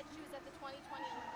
said she was at the 2020 Olympics.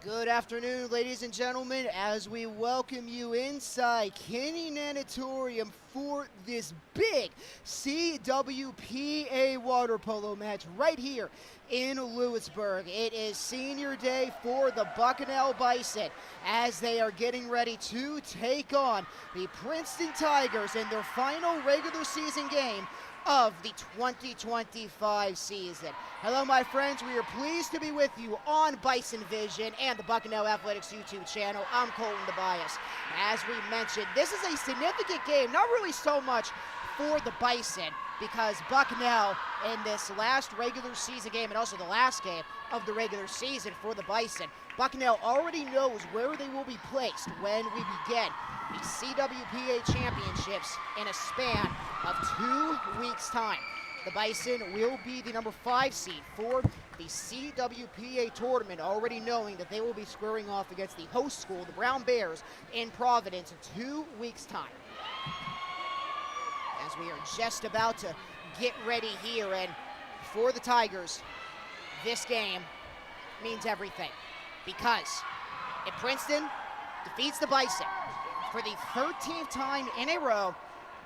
Good afternoon, ladies and gentlemen, as we welcome you inside Kinney Natatorium for this big CWPA water polo match right here in Lewisburg. It is senior day for the Bucknell Bison as they are getting ready to take on the Princeton Tigers in their final regular season game of the 2025 season. Hello, my friends. We are pleased to be with you on Bison Vision and the Bucknell Athletics YouTube channel. I'm Colton the Bias. As we mentioned, this is a significant game, not really so much for the Bison, because Bucknell in this last regular season game and also the last game of the regular season for the Bison, Bucknell already knows where they will be placed when we begin the CWPA championships in a span of 2 weeks' time. The Bison will be the number 5 seed for the CWPA tournament, already knowing that they will be squaring off against the host school, the Brown Bears, in Providence in 2 weeks' time. As we are just about to get ready here, and for the Tigers, this game means everything, because if Princeton defeats the Bison for the 13th time in a row,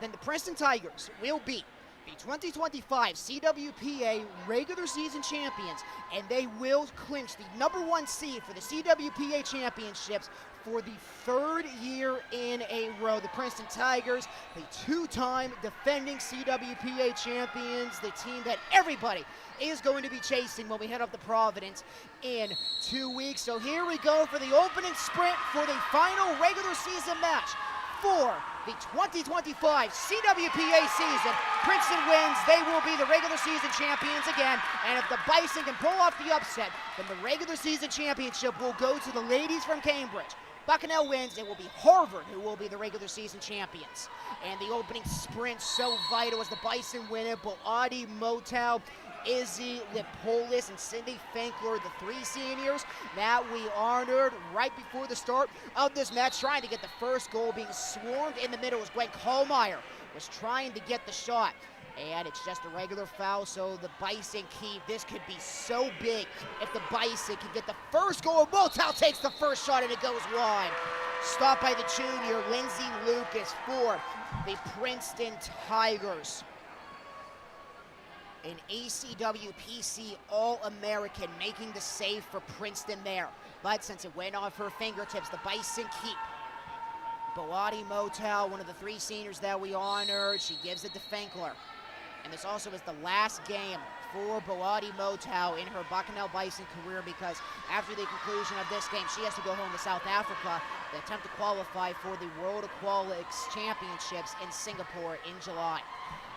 then the Princeton Tigers will beat the 2025 CWPA regular season champions, and they will clinch the #1 seed for the CWPA championships for the 3rd year in a row. The Princeton Tigers, the 2-time defending CWPA champions, the team that everybody is going to be chasing when we head up to Providence in 2 weeks. So here we go for the opening sprint for the final regular season match for the 2025 CWPA season. Princeton wins, they will be the regular season champions again, and if the Bison can pull off the upset, then the regular season championship will go to the ladies from Cambridge. Bucknell wins, it will be Harvard who will be the regular season champions. And the opening sprint, so vital as the Bison win it. Boadi Motow, Izzy Lipolis, and Cindy Finkler, the 3 seniors that we honored right before the start of this match, trying to get the first goal. Being swarmed in the middle was Gwen Kohlmeyer, was trying to get the shot, and it's just a regular foul, so the Bison keep. This could be so big if the Bison can get the first goal. Motow takes the first shot, and it goes wide. Stopped by the junior, Lindsay Lucas, for the Princeton Tigers. An ACWPC All-American making the save for Princeton there. But since it went off her fingertips, the Bison keep. Boadi Motow, one of the 3 seniors that we honored, she gives it to Finkler. And this also is the last game for Boadi Motow in her Bucknell Bison career, because after the conclusion of this game, she has to go home to South Africa to attempt to qualify for the World Aquatics Championships in Singapore in July.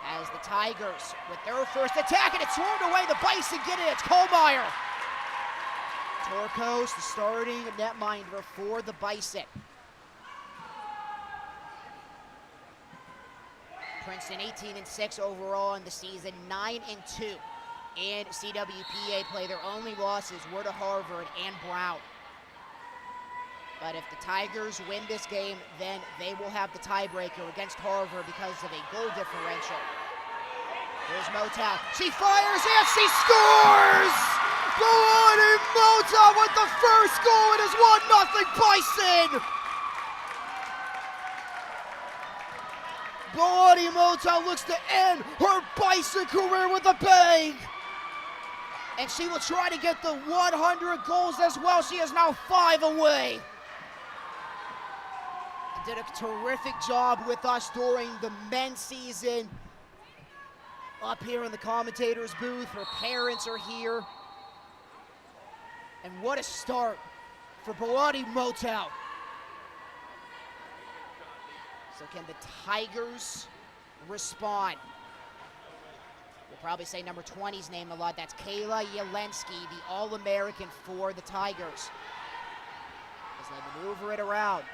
As the Tigers, with their first attack, and it's thrown away, the Bison get it, it's Kohlmeyer. Torkos, the starting netminder for the Bison. Princeton 18-6 overall in the season, 9-2 in CWPA play. Their only losses were to Harvard and Brown. But if the Tigers win this game, then they will have the tiebreaker against Harvard because of a goal differential. Here's Motow. She fires and she scores! Boadi Motow with the first goal. It is 1-0 Bison! Boadi Motow looks to end her Bison career with a bang! And she will try to get the 100 goals as well. She is now 5 away. Did a terrific job with us during the men's season. Up here in the commentator's booth, her parents are here. And what a start for Boadi Motow. So can the Tigers respond? We'll probably say number 20's name a lot. That's Kayla Jelensky, the All-American for the Tigers. As they maneuver it around.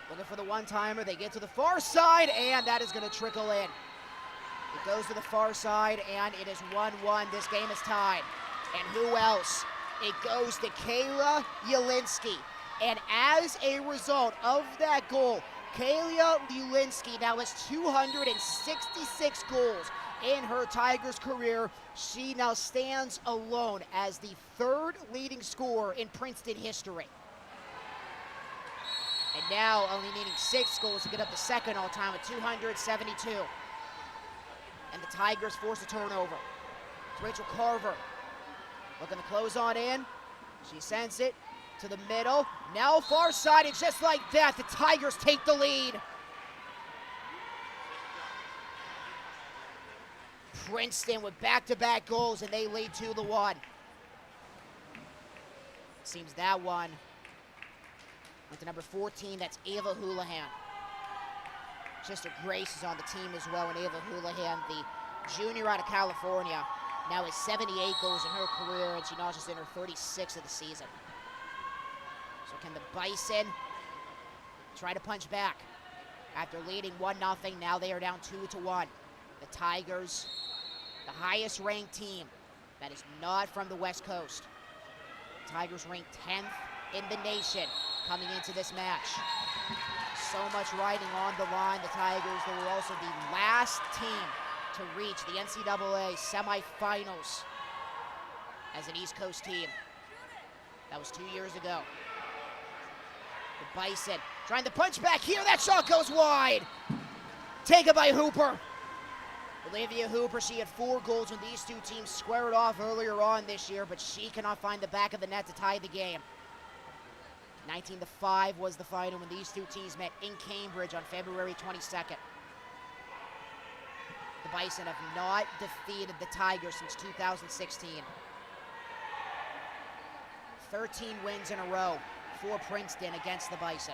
Looking for the one-timer, they get to the far side, and that is going to trickle in. It goes to the far side, and it is 1-1. This game is tied. And who else? It goes to Kayla Jelensky. And as a result of that goal, Kayla Jelensky now has 266 goals in her Tigers career. She now stands alone as the 3rd leading scorer in Princeton history. And now only needing 6 goals to get up to 2nd all-time with 272. And the Tigers force a turnover. It's Rachel Carver looking to close on in. She sends it to the middle. Now far side, and just like that, the Tigers take the lead. Princeton with back-to-back goals, and they lead 2-1. Seems that one with the number 14, that's Ava Houlihan. Sister Grace is on the team as well, and Ava Houlihan, the junior out of California, now has 78 goals in her career, and she now just in her 36th of the season. So can the Bison try to punch back? After leading 1-0, now they are down 2-1. The Tigers, the highest ranked team that is not from the West Coast. Tigers ranked 10th in the nation coming into this match. So much riding on the line. The Tigers, they were also the last team to reach the NCAA semifinals as an East Coast team. That was 2 years ago. The Bison trying to punch back here. That shot goes wide. Taken by Hooper. Olivia Hooper, she had 4 goals when these two teams squared off earlier on this year, but she cannot find the back of the net to tie the game. 19-5 was the final when these two teams met in Cambridge on February 22nd. The Bison have not defeated the Tigers since 2016. 13 wins in a row for Princeton against the Bison.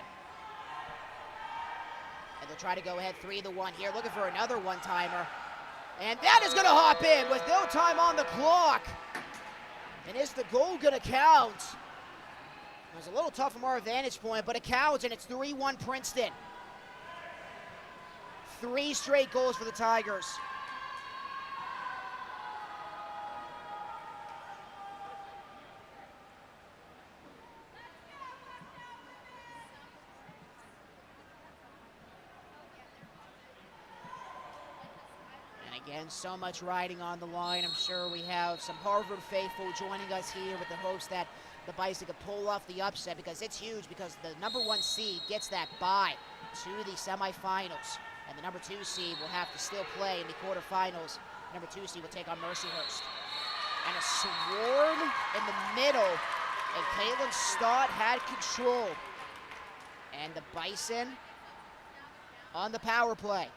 And they'll try to go ahead 3-1 here, looking for another one-timer. And that is going to hop in with no time on the clock. And is the goal going to count? It was a little tough from our vantage point, but it counts, and it's 3-1 Princeton. 3 straight goals for the Tigers. Again, so much riding on the line. I'm sure we have some Harvard faithful joining us here with the hopes that the Bison could pull off the upset, because it's huge, because the number 1 seed gets that bye to the semifinals, and the number 2 seed will have to still play in the quarterfinals. Number 2 seed will take on Mercyhurst. And a swarm in the middle, and Caitlin Stott had control. And the Bison on the power play.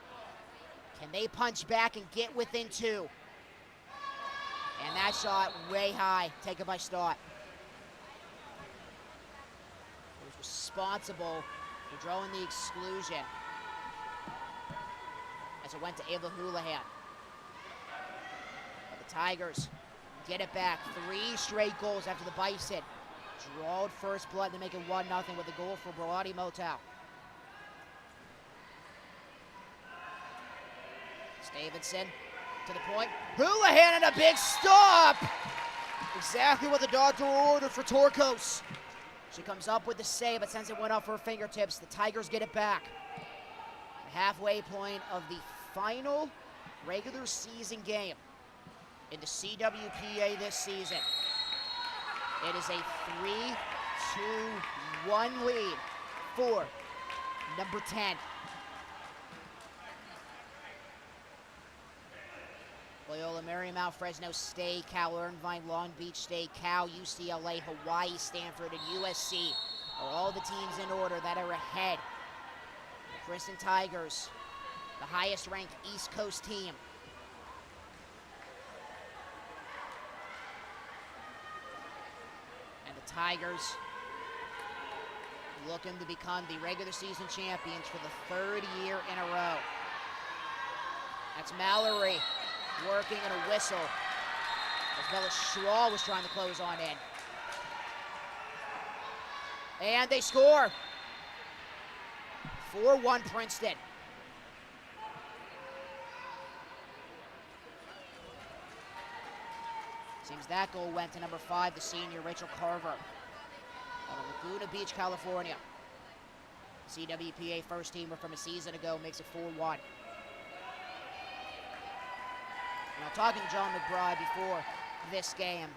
Can they punch back and get within 2? And that shot way high, taken by Stott. He was responsible for drawing the exclusion as it went to Ava Houlihan. But the Tigers get it back. 3 straight goals after the Bison drawed first blood to make it 1-0 with a goal for Brody Motow. Davidson to the point. Houlihan and a big stop! Exactly what the doctor ordered for Torkos. She comes up with the save, but since it went off her fingertips, the Tigers get it back. The halfway point of the final regular season game in the CWPA this season. It is a 3-2-1 lead for number 10. Loyola Marymount, Fresno State, Cal Irvine, Long Beach State, Cal, UCLA, Hawaii, Stanford, and USC are all the teams in order that are ahead. The Princeton Tigers, the highest ranked East Coast team. And the Tigers looking to become the regular season champions for the 3rd year in a row. That's Mallory working in a whistle as Bella Schwal was trying to close on in. And they score. 4-1 Princeton. Seems that goal went to number 5, the senior Rachel Carver out of Laguna Beach, California. CWPA first teamer from a season ago makes it 4-1. Now, talking to John McBride before this game,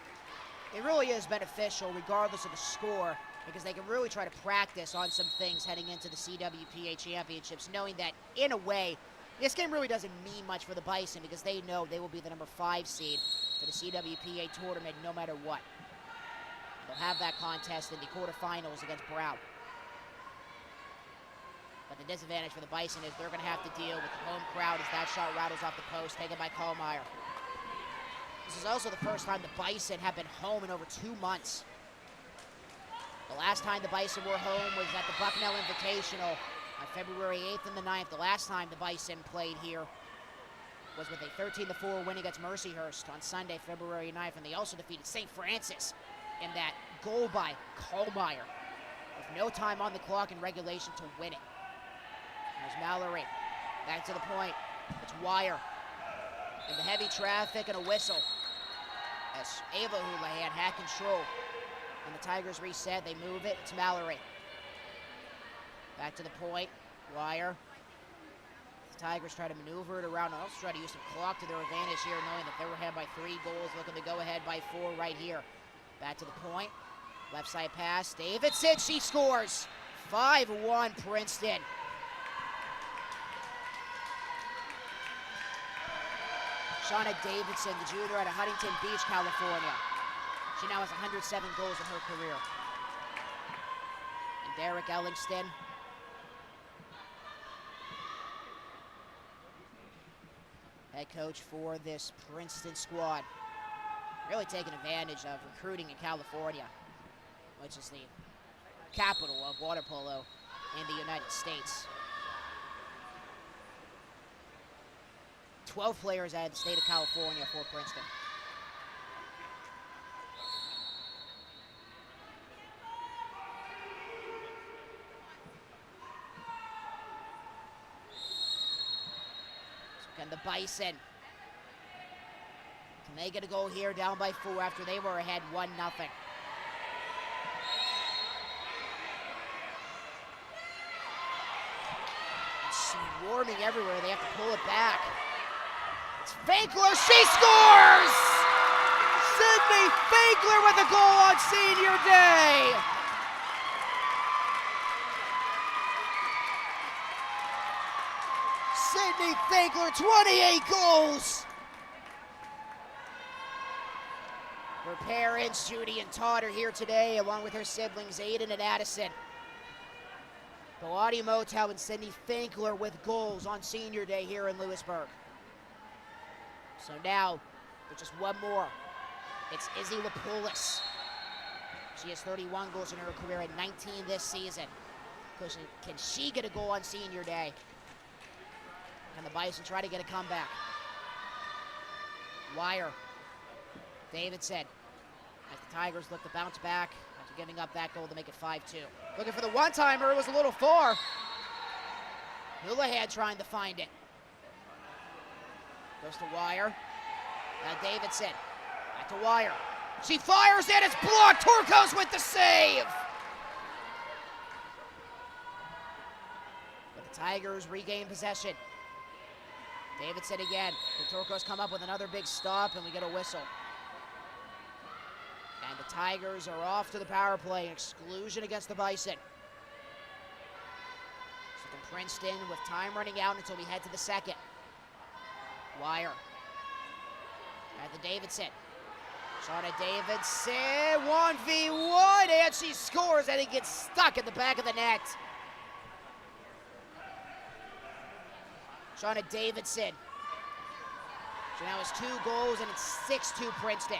it really is beneficial regardless of the score, because they can really try to practice on some things heading into the CWPA championships, knowing that, in a way, this game really doesn't mean much for the Bison, because they know they will be the number 5 seed for the CWPA tournament no matter what. They'll have that contest in the quarterfinals against Brown. But the disadvantage for the Bison is they're going to have to deal with the home crowd as that shot rattles off the post, taken by Kallmeyer. This is also the first time the Bison have been home in over 2 months. The last time the Bison were home was at the Bucknell Invitational on February 8th and the 9th. The last time the Bison played here was with a 13-4 win against Mercyhurst on Sunday, February 9th, and they also defeated St. Francis in that goal by Kallmeyer with no time on the clock in regulation to win it. There's Mallory, back to the point. It's Wire, and the heavy traffic and a whistle. As Ava Houlihan had control. And the Tigers reset, they move it to Mallory. Back to the point, Wire. The Tigers try to maneuver it around, and also try to use some clock to their advantage here, knowing that they were ahead by 3 goals, looking to go ahead by 4 right here. Back to the point, left side pass, Davidson, she scores! 5-1 Princeton. Shauna Davidson, the junior out of Huntington Beach, California. She now has 107 goals in her career. And Derek Ellingston. Head coach for this Princeton squad. Really taking advantage of recruiting in California, which is the capital of water polo in the United States. 12 players out of the state of California for Princeton. So can the Bison, can they get a goal here down by 4 after they were ahead 1-0? Swarming everywhere, they have to pull it back. It's Fankler, she scores! Sydney Fankler with a goal on senior day! Sydney Fankler, 28 goals! Her parents, Judy and Todd, are here today, along with her siblings, Aiden and Addison. Boati Motow and Sydney Fankler with goals on senior day here in Lewisburg. So now, there's just one more. It's Izzy Lapoulis. She has 31 goals in her career and 19 this season. Can she get a goal on senior day? Can the Bison try to get a comeback? Wire. Davidson. As the Tigers look to bounce back after giving up that goal to make it 5-2. Looking for the one-timer, it was a little far. Houlihan trying to find it. Goes to Wire. Now Davidson. Back to Wire. She fires it, it's blocked. Turcos with the save. But the Tigers regain possession. Davidson again. The Turcos come up with another big stop, and we get a whistle. And the Tigers are off to the power play. Exclusion against the Bison. So from Princeton with time running out until we head to the second. Wire. At the Davidson. Shauna Davidson, 1v1, and she scores, and it gets stuck in the back of the net. Shauna Davidson. She now has 2 goals, and it's 6-2 Princeton.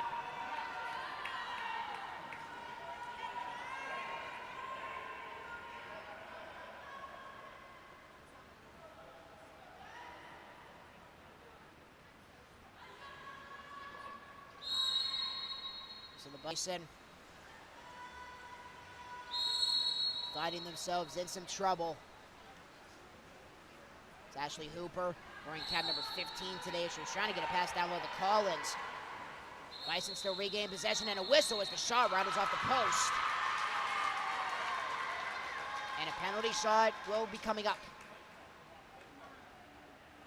So the Bison finding themselves in some trouble. It's Ashley Hooper wearing cap number 15 today. She was trying to get a pass down low to Collins. Bison still regain possession, and a whistle as the shot rattles off the post. And a penalty shot will be coming up.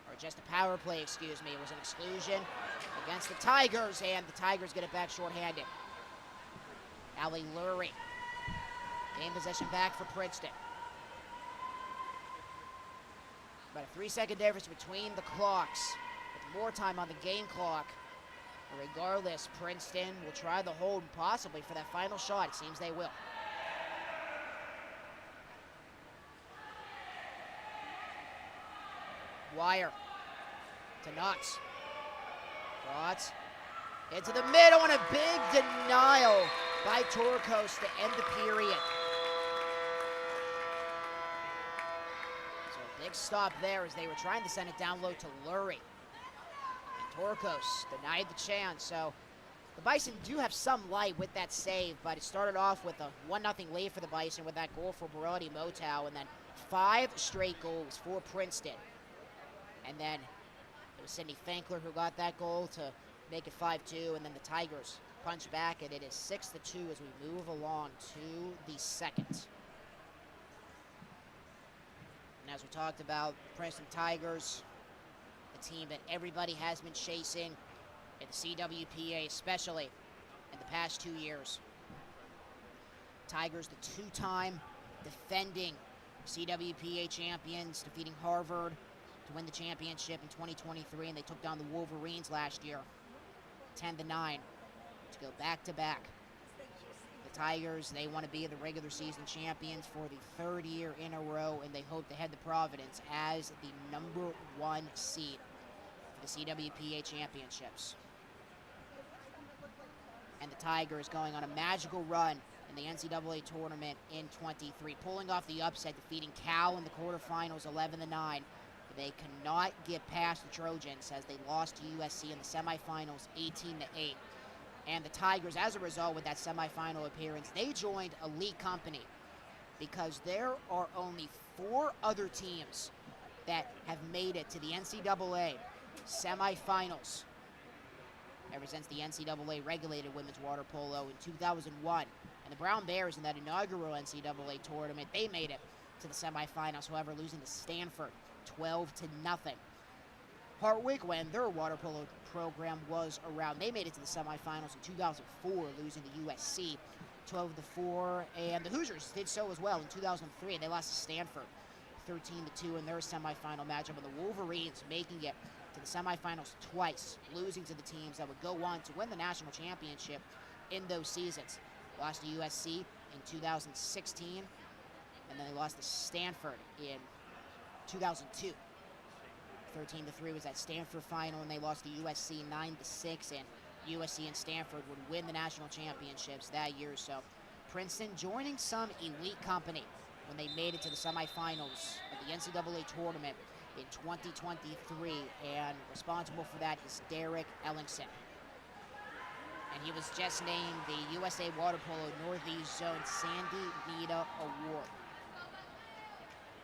Or just a power play, excuse me. It was an exclusion against the Tigers, and the Tigers get it back shorthanded. Allie Lurie. Game possession back for Princeton. About a 3-second difference between the clocks, with more time on the game clock. But regardless, Princeton will try the hold possibly for that final shot. It seems they will. Wire to Knotts. Knotts into the middle, and a big denial by Turcos to end the period. So a big stop there as they were trying to send it down low to Lurie. And Turcos denied the chance. So the Bison do have some light with that save, but it started off with a 1-0 lead for the Bison with that goal for Boati Motow, and then 5 straight goals for Princeton. And then it was Sydney Fankler who got that goal to make it 5-2, and then the Tigers punch back, and it is 6-2 as we move along to the second. And as we talked about, Princeton Tigers, a team that everybody has been chasing in the CWPA, especially in the past 2 years. Tigers, the two-time defending CWPA champions, defeating Harvard to win the championship in 2023, and they took down the Wolverines last year, 10-9, to go back-to-back. The Tigers, they want to be the regular season champions for the third year in a row, and they hope to head to Providence as the number 1 seed for the CWPA championships. And the Tigers going on a magical run in the NCAA tournament in 23, pulling off the upset, defeating Cal in the quarterfinals 11-9. They cannot get past the Trojans as they lost to USC in the semifinals 18-8. And the Tigers, as a result, with that semifinal appearance, they joined elite company because there are only 4 other teams that have made it to the NCAA semifinals ever since the NCAA regulated women's water polo in 2001. And the Brown Bears in that inaugural NCAA tournament, they made it to the semifinals, however, losing to Stanford 12-0. Hartwick, when their water polo program was around, they made it to the semifinals in 2004, losing to USC 12-4. And the Hoosiers did so as well in 2003. They lost to Stanford 13-2 in their semifinal matchup, and the Wolverines making it to the semifinals twice, losing to the teams that would go on to win the national championship in those seasons. Lost to USC in 2016, and then they lost to Stanford in 2002. 13-3 was that Stanford final, and they lost to USC 9-6, and USC and Stanford would win the national championships that year. So Princeton joining some elite company when they made it to the semifinals of the NCAA tournament in 2023, and responsible for that is Derek Ellingson. And he was just named the USA Water Polo Northeast Zone Sandy Nita Award.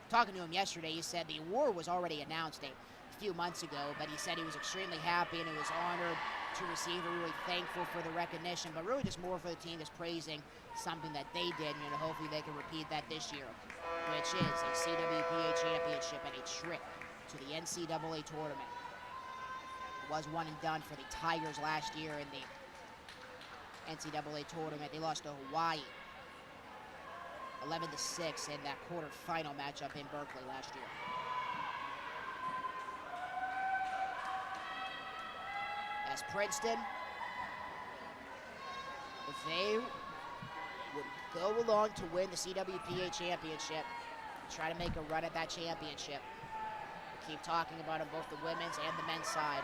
Talking to him yesterday, he said the award was already announced a few months ago, but he said he was extremely happy and he was honored to receive it, really thankful for the recognition, but really just more for the team just praising something that they did, and hopefully they can repeat that this year, which is a CWPA championship and a trip to the NCAA tournament. It was one and done for the Tigers last year in the NCAA tournament. They lost to Hawaii 11-6 in that quarterfinal matchup in Berkeley last year. As Princeton, if they would go along to win the CWPA championship, try to make a run at that championship, we keep talking about it, both the women's and the men's side.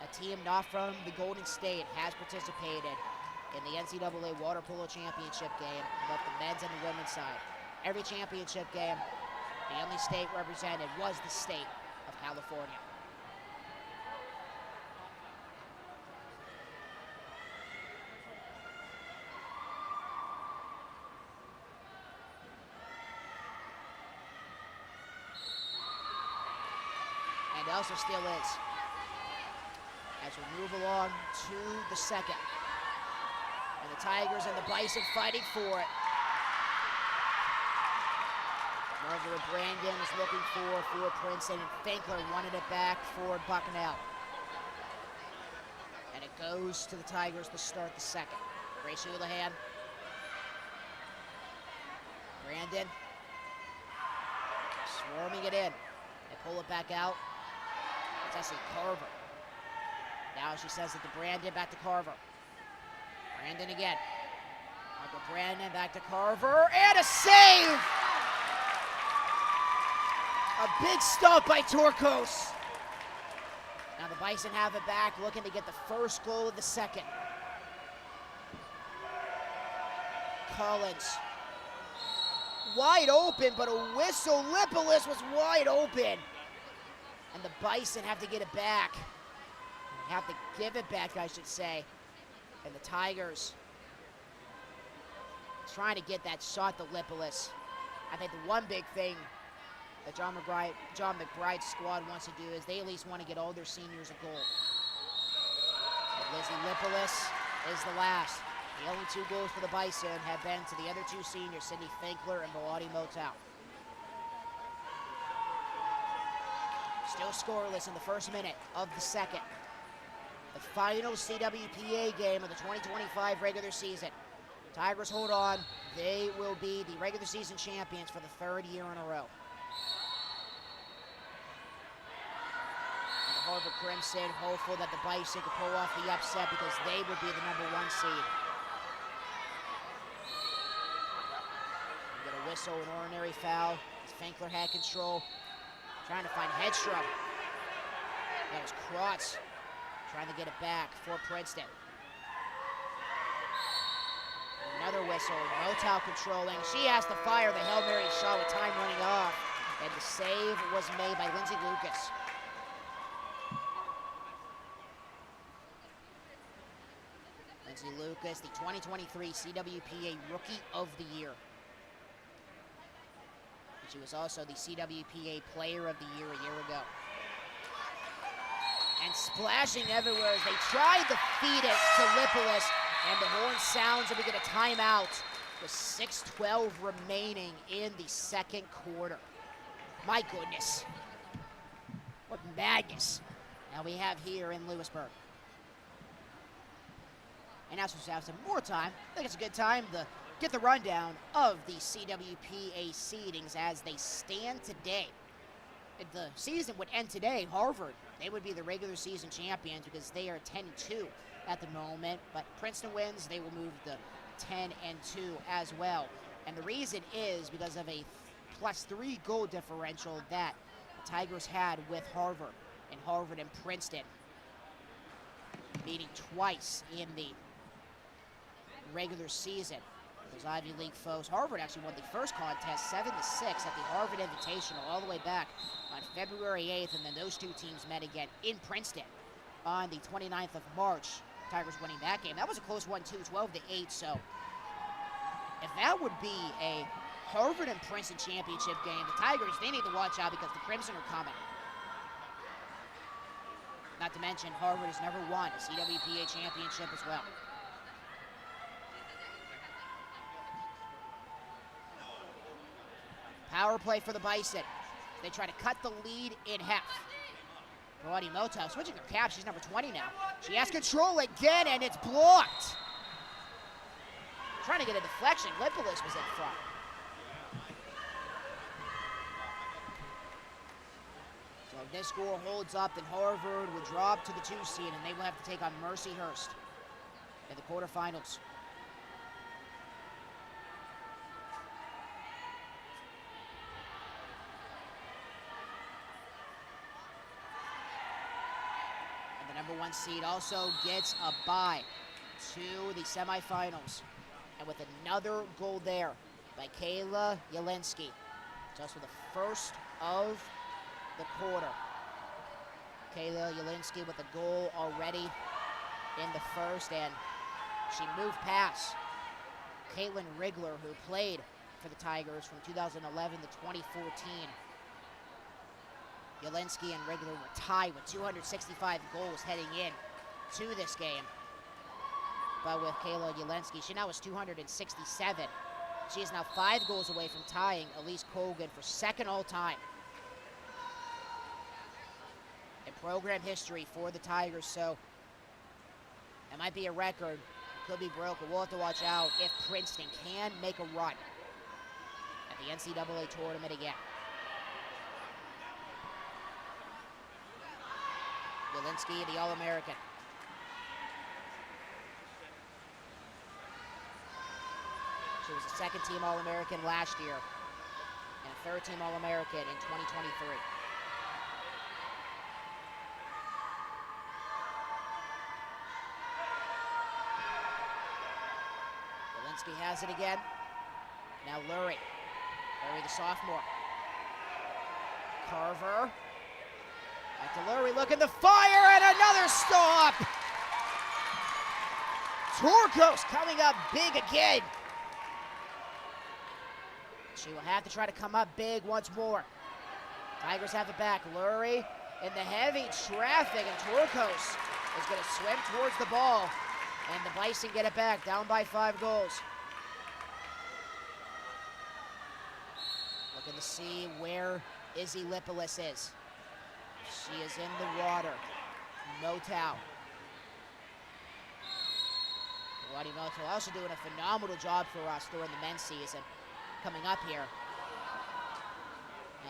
A team not from the Golden State has participated in the NCAA Water Polo Championship game, both the men's and the women's side. Every championship game, the only state represented was the state of California. And also still is. As we move along to the second. And the Tigers and the Bison fighting for it. Margaret Brandon is looking for Princeton, and Finkler wanted it back for Bucknell. And it goes to the Tigers to start the second. Grace Houlihan. Brandon. Swarming it in. They pull it back out. It's actually Carver. Now she says it to Brandon, back to Carver. Brandon again. Michael Brandon back to Carver, and a save! A big stop by Torkos. Now the Bison have it back, looking to get the first goal of the second. Collins. Wide open, but a whistle. Lipolis was wide open. And the Bison have to get it back. Have to give it back, I should say. And the Tigers trying to get that shot to Lipolis. I think the one big thing that John McBride's squad wants to do is they at least want to get all their seniors a goal. Lizzie Lipolis is the last. The only 2 goals for the Bison have been to the other 2 seniors, Sydney Finkler and Melody Motow. Still scoreless in the first minute of the second. The final CWPA game of the 2025 regular season. Tigers hold on. They will be the regular season champions for the 3rd year in a row. And the Harvard Crimson hopeful that the Bison could pull off the upset because they would be the #1 seed. We get a whistle, an ordinary foul. Finkler had control. Trying to find Hedstrom. That was Krotz trying to get it back for Princeton. Another whistle. Motow controlling. She has to fire the Hail Mary shot with time running off. And the save was made by Lindsay Lucas. Lindsay Lucas, the 2023 CWPA Rookie of the Year. She was also the CWPA Player of the Year a year ago. And splashing everywhere as they tried to feed it to Lipolis. And the horn sounds and we get a timeout with 6:12 remaining in the second quarter. My goodness. What madness now we have here in Lewisburg. And now since we have some more time, I think it's a good time to get the rundown of the CWPA seedings as they stand today. If the season would end today, Harvard, they would be the regular season champions because they are 10-2 at the moment. But Princeton wins, they will move to 10-2 as well. And the reason is because of a +3 goal differential that the Tigers had with Harvard. And Harvard and Princeton meeting twice in the regular season. Those Ivy League foes. Harvard actually won the first contest 7-6 at the Harvard Invitational all the way back on February 8th, and then those 2 teams met again in Princeton on the 29th of March. Tigers winning that game. That was a close one too, 12-8. So if that would be a Harvard and Princeton championship game, the Tigers, they need to watch out because the Crimson are coming. Not to mention Harvard has never won a CWPA championship as well. Power play for the Bison. They try to cut the lead in half. Melody Motow switching her cap. She's number 20 now. She has control again, and it's blocked. Trying to get a deflection. Lipolis was in front. So if this score holds up, then Harvard will drop to the 2 seed, and they will have to take on Mercyhurst in the quarterfinals. #1 seed also gets a bye to the semifinals. And with another goal there by Kayla Yelensky. It's also the first of the quarter. Kayla Yelensky with a goal already in the first, and she moved past Caitlin Rigler, who played for the Tigers from 2011 to 2014. Yelensky and Rigler were tied with 265 goals heading in to this game. But with Kayla Yelensky, she now has 267. She is now 5 goals away from tying Elise Colgan for second all-time in program history for the Tigers. So it might be a record, could be broken. We'll have to watch out if Princeton can make a run at the NCAA tournament again. Yelensky, the All-American. She was a second-team All-American last year and a third-team All-American in 2023. Yelensky has it again. Now Lurie. Lurie, the sophomore. Carver. Back to Lurie, looking to fire, and another stop! Torkos coming up big again. She will have to try to come up big once more. Tigers have it back. Lurie in the heavy traffic, and Torkos is going to swim towards the ball, and the Bison get it back, down by 5 goals. Looking to see where Izzy Lipolis is. She is in the water. Motow. Wadi Motow also doing a phenomenal job for us during the men's season. Coming up here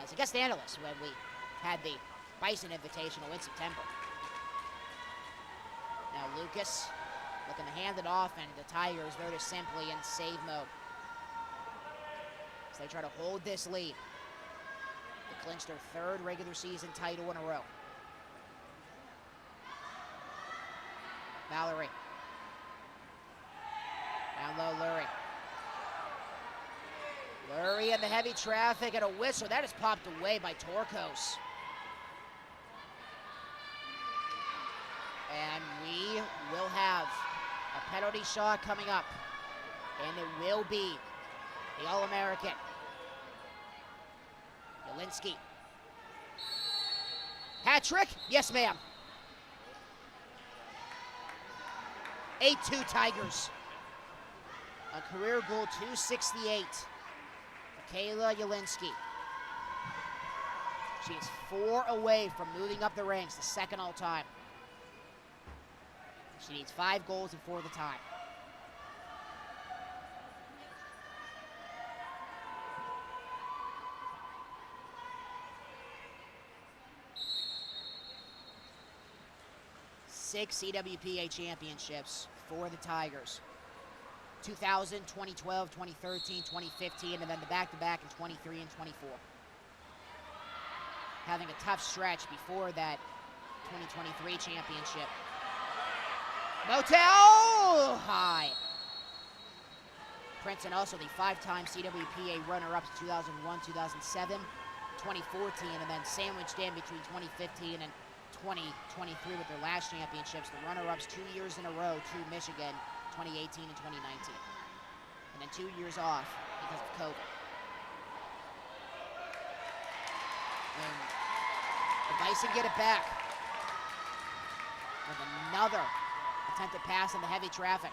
as a guest analyst when we had the Bison Invitational in September. Now Lucas looking to hand it off, and the Tigers, they're just simply in save mode as they try to hold this lead. They clinched their 3rd regular season title in a row. Mallory. Down low, Lurie. Lurie in the heavy traffic, and a whistle. That is popped away by Torkos. And we will have a penalty shot coming up. And it will be the All-American, Jelinski. Hat trick? Yes, ma'am. 8-2 Tigers. A career goal 268 for Kayla Jelinski. She is 4 away from moving up the ranks, the 2nd all-time. She needs 5 goals and 4 the time. Six CWPA championships for the Tigers. 2000, 2012, 2013, 2015, and then the back-to-back in 23 and 24. Having a tough stretch before that 2023 championship. Motel high. Princeton also the 5-time CWPA runner-ups in 2001, 2007, 2014, and then sandwiched in between 2015 and 2023 with their last championships. The runner-ups 2 years in a row to Michigan, 2018 and 2019. And then 2 years off because of COVID. And the Bison get it back with another attempted pass in the heavy traffic.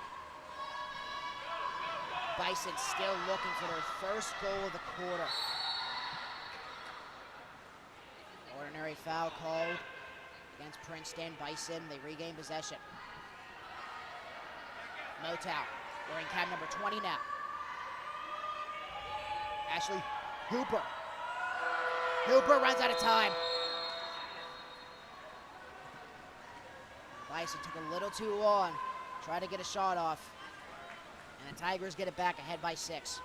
Bison still looking for their first goal of the quarter. Ordinary foul called against Princeton. Bison, they regain possession. Motow, wearing cap number 20 now. Ashley Hooper. Hooper runs out of time. Bison took a little too long, tried to get a shot off, and the Tigers get it back ahead by 6.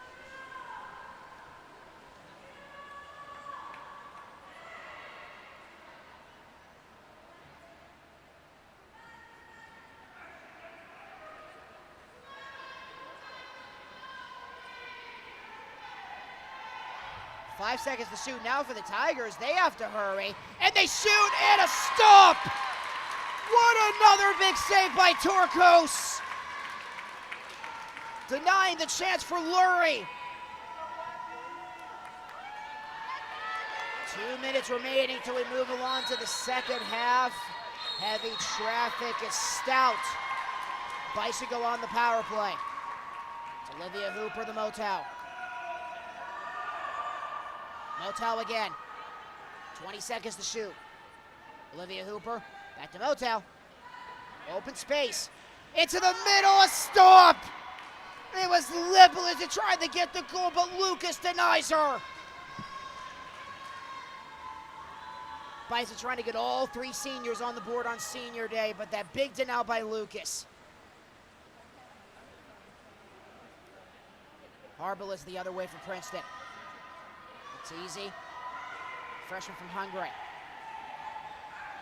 Five seconds to shoot now for the Tigers. They have to hurry, and they shoot, and a stop! What another big save by Torkos! Denying the chance for Lurie. 2 minutes remaining till we move along to the second half. Heavy traffic is stout. Bison go on the power play. It's Olivia Hooper, the Motow. Motow again. 20 seconds to shoot. Olivia Hooper, back to Motow. Open space. Into the middle, a stop! It was Lipolis who tried to get the goal, but Lucas denies her. Bison trying to get all 3 seniors on the board on senior day, but that big denial by Lucas. Harbaugh is the other way for Princeton. It's easy. Freshman from Hungary.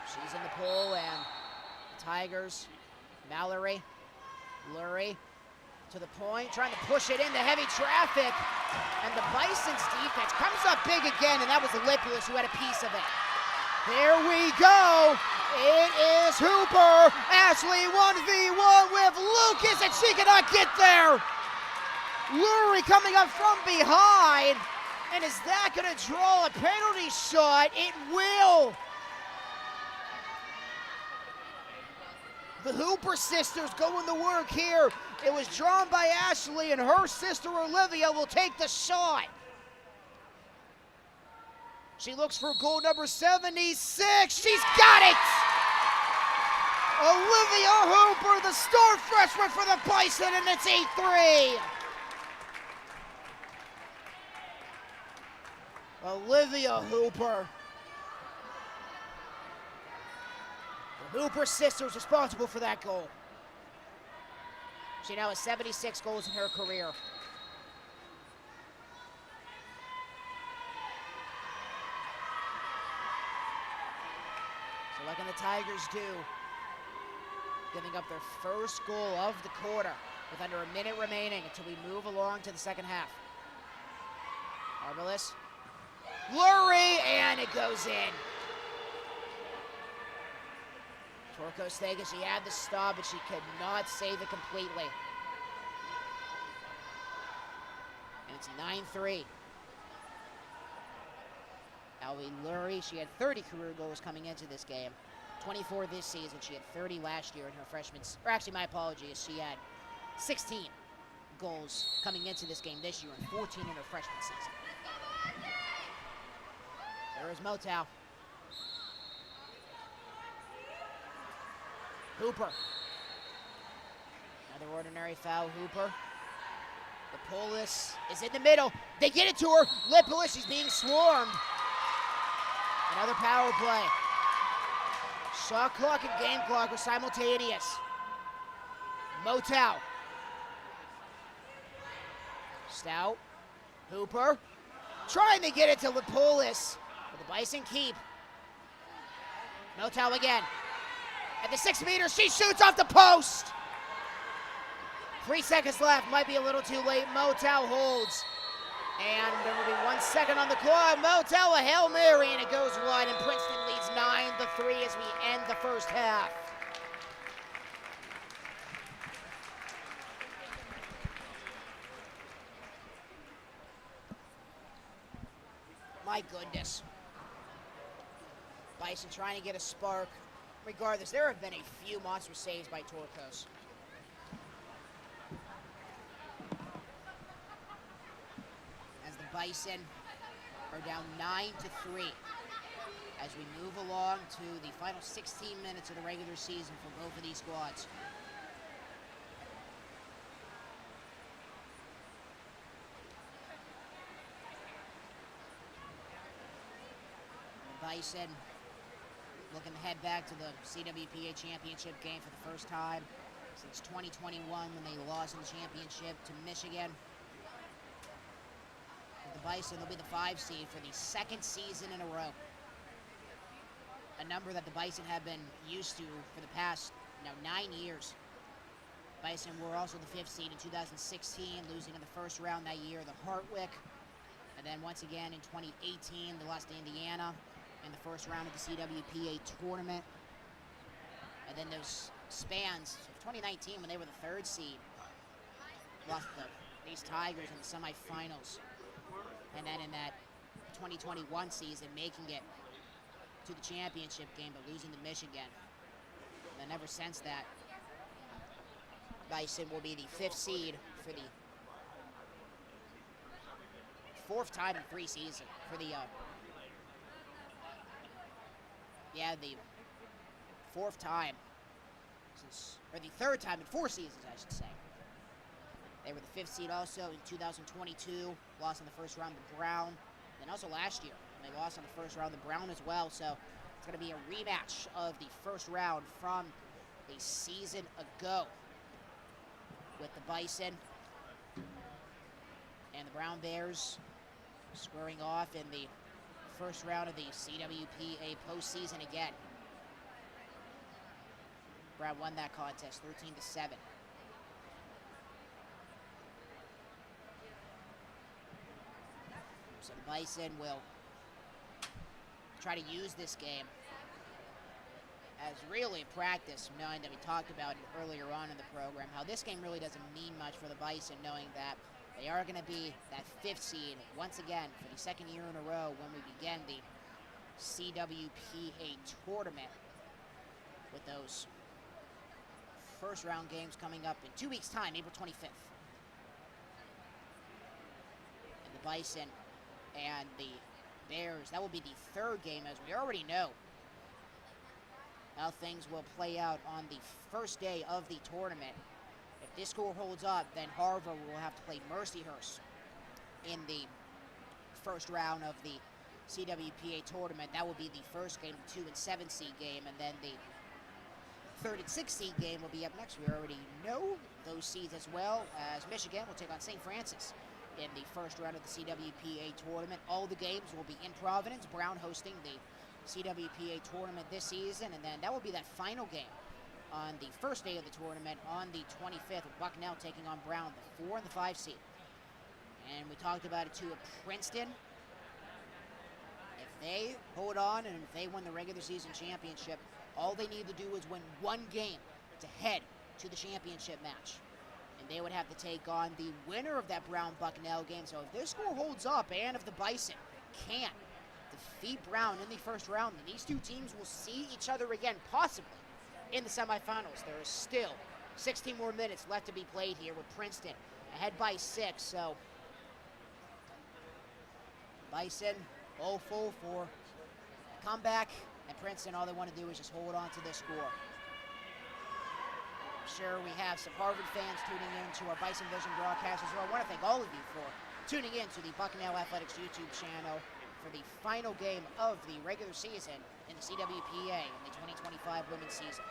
She's in the pool, and the Tigers, Mallory, Lurie, to the point, trying to push it into heavy traffic. And the Bison's defense comes up big again, and that was Lipolis who had a piece of it. There we go. It is Hooper. Ashley 1v1 with Lucas, and she cannot get there. Lurie coming up from behind. And is that going to draw a penalty shot? It will. The Hooper sisters going to work here. It was drawn by Ashley, and her sister Olivia will take the shot. She looks for goal number 76. She's got it! Olivia Hooper, the star freshman for the Bison, and it's 8-3. Olivia Hooper. The Hooper sisters responsible for that goal. She now has 76 goals in her career. So what can the Tigers do? Giving up their first goal of the quarter with under a minute remaining until we move along to the second half. Arbalist. Lurie, and it goes in. Torkos Thega, she had the stop, but she could not save it completely. And it's 9-3. Alvie Lurie, she had 30 career goals coming into this game. 24 this season. She had 30 last year in her freshman, or actually my apologies, she had 16 goals coming into this game this year and 14 in her freshman season. There is Motow. Hooper. Another ordinary foul, Hooper. The Polis is in the middle. They get it to her. Lipolis, she's being swarmed. Another power play. Shot clock and game clock are simultaneous. Motow. Stout. Hooper. Trying to get it to Lipolis. But the Bison keep. Motow again. At the 6 meters, she shoots off the post. 3 seconds left, might be a little too late. Motow holds. And there will be 1 second on the clock. Motow, a Hail Mary, and it goes wide, and Princeton leads 9-3 as we end the first half. My goodness. Bison trying to get a spark. Regardless, there have been a few monster saves by Torkos. As the Bison are down 9-3 as we move along to the final 16 minutes of the regular season for both of these squads. The Bison looking to head back to the CWPA championship game for the first time since 2021 when they lost in the championship to Michigan. With the Bison, they'll be the 5 seed for the second season in a row. A number that the Bison have been used to for the past 9 years. Bison were also the 5th seed in 2016, losing in the first round that year to Hartwick. And then once again in 2018, they lost to Indiana in the first round of the CWPA tournament. And then those spans of 2019 when they were the 3rd seed, lost to these Tigers in the semifinals. And then in that 2021 season, making it to the championship game, but losing to Michigan. And then ever since that, Bison will be the 5th seed for the 4th time in 3 seasons. For the the 4th time since, or the 3rd time in 4 seasons, I should say. They were the 5th seed also in 2022, lost in the first round to Brown. And also last year, they lost in the first round to Brown as well. So it's going to be a rematch of the first round from a season ago with the Bison and the Brown Bears squaring off in the first round of the CWPA postseason again. Brown won that contest 13-7. So the Bison will try to use this game as really a practice, knowing that we talked about it earlier on in the program, how this game really doesn't mean much for the Bison, knowing that they are going to be that 5th seed once again for the 2nd year in a row when we begin the CWPA tournament with those first round games coming up in 2 weeks' time, April 25th. And the Bison and the Bears, that will be the third game, as we already know how things will play out on the first day of the tournament. If this score holds up, then Harvard will have to play Mercyhurst in the first round of the CWPA tournament. That will be the first game, the 2 and 7 seed game, and then the 3rd and 6th seed game will be up next. We already know those seeds as well, as Michigan will take on St. Francis in the first round of the CWPA tournament. All the games will be in Providence, Brown hosting the CWPA tournament this season, and then that will be that final game on the first day of the tournament on the 25th, with Bucknell taking on Brown, the 4 and the 5 seed. And we talked about it too at Princeton. If they hold on and if they win the regular season championship, all they need to do is win one game to head to the championship match. And they would have to take on the winner of that Brown-Bucknell game. So if this score holds up and if the Bison can't defeat Brown in the first round, then these two teams will see each other again, possibly in the semifinals. There is still 16 more minutes left to be played here with Princeton ahead by 6. So Bison, all full for a comeback, and Princeton, all they want to do is just hold on to this score. I'm sure we have some Harvard fans tuning in to our Bison Vision broadcast as well. I want to thank all of you for tuning in to the Bucknell Athletics YouTube channel for the final game of the regular season in the CWPA in the 2025 women's season.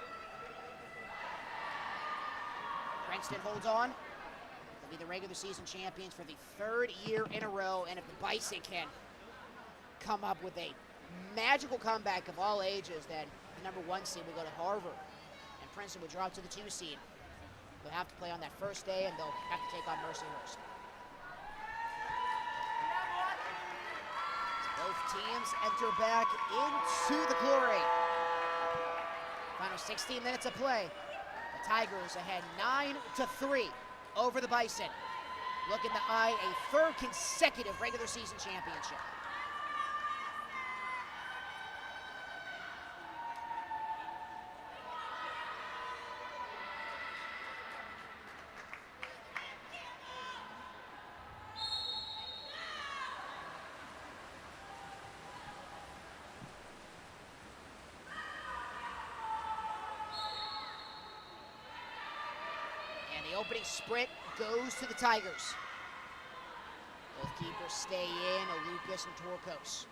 Princeton holds on. They'll be the regular season champions for the 3rd year in a row, and if the Bison can come up with a magical comeback of all ages, then the number 1 seed will go to Harvard, and Princeton will drop to the 2 seed. They'll have to play on that first day, and they'll have to take on Mercyhurst. Both teams enter back into the glory. Final 16 minutes of play. The Tigers ahead 9-3 over the Bison, looking to eye a 3rd consecutive regular season championship. The opening sprint goes to the Tigers. Both keepers stay in, Lucas and Torkos.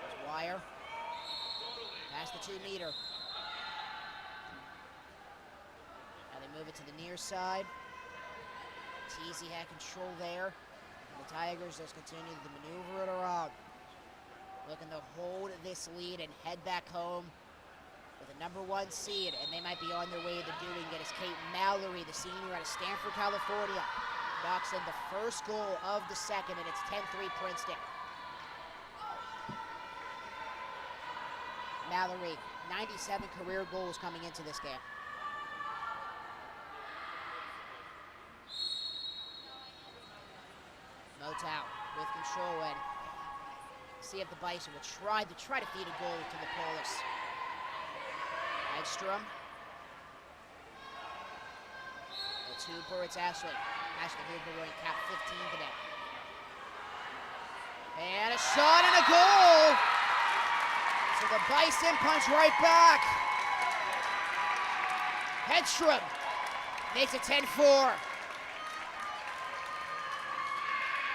There's Wire. Past the 2-meter. Now they move it to the near side. Teasy had control there. And the Tigers just continue to maneuver it around, looking to hold this lead and head back home with a number 1 seed, and they might be on their way to doing it as Kate Mallory, the senior out of Stanford, California, knocks in the first goal of the second, and it's 10-3 Princeton. Mallory, 97 career goals coming into this game. Motow with control, and see if the Bison will try to feed a goal to the Polos. Edstrom. It's Hooper, it's Ashley. Ashley Hooper wearing cap 15 today. And a shot and a goal! So the Bison punch right back. Edstrom makes it 10-4.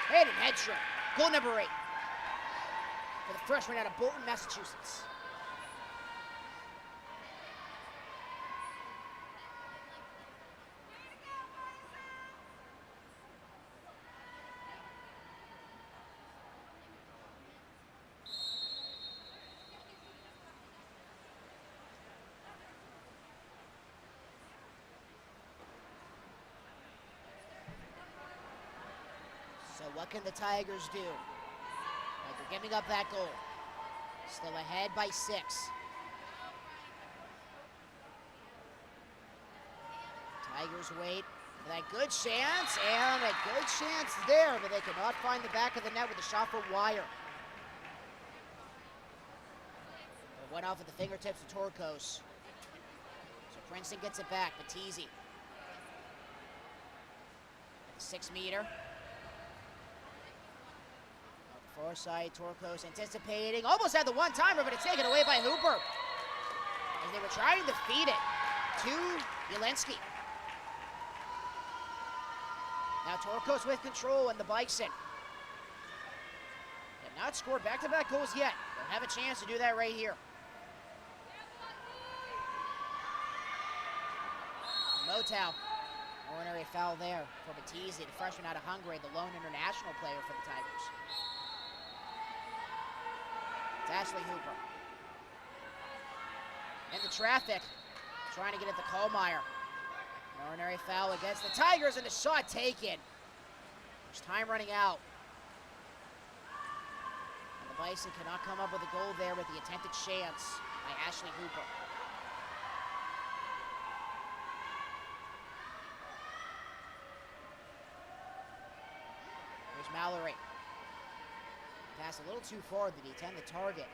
Hayden Edstrom, goal number 8 for the freshman out of Bolton, Massachusetts. So what can the Tigers do? Well, they're giving up that goal. Still ahead by 6. Tigers wait for that good chance, and a good chance there, but they cannot find the back of the net with a shot for Wire. But went off at the fingertips of Torkos. So Princeton gets it back, Battizi. At the 6 meter. On the far side, Torkos anticipating. Almost had the one-timer, but it's taken away by Hooper. As they were trying to feed it to Yelensky. Now Torkos with control and the Bison. Have not scored back-to-back goals yet. They'll have a chance to do that right here. Motow. Ordinary foul there for Battizi, the freshman out of Hungary, the lone international player for the Tigers. It's Ashley Hooper. In the traffic, trying to get at the Kohlmeyer. An ordinary foul against the Tigers, and the shot taken. There's time running out. And the Bison cannot come up with a goal there with the attempted chance by Ashley Hooper. Here's Mallory. Pass a little too far. Did he attend the target?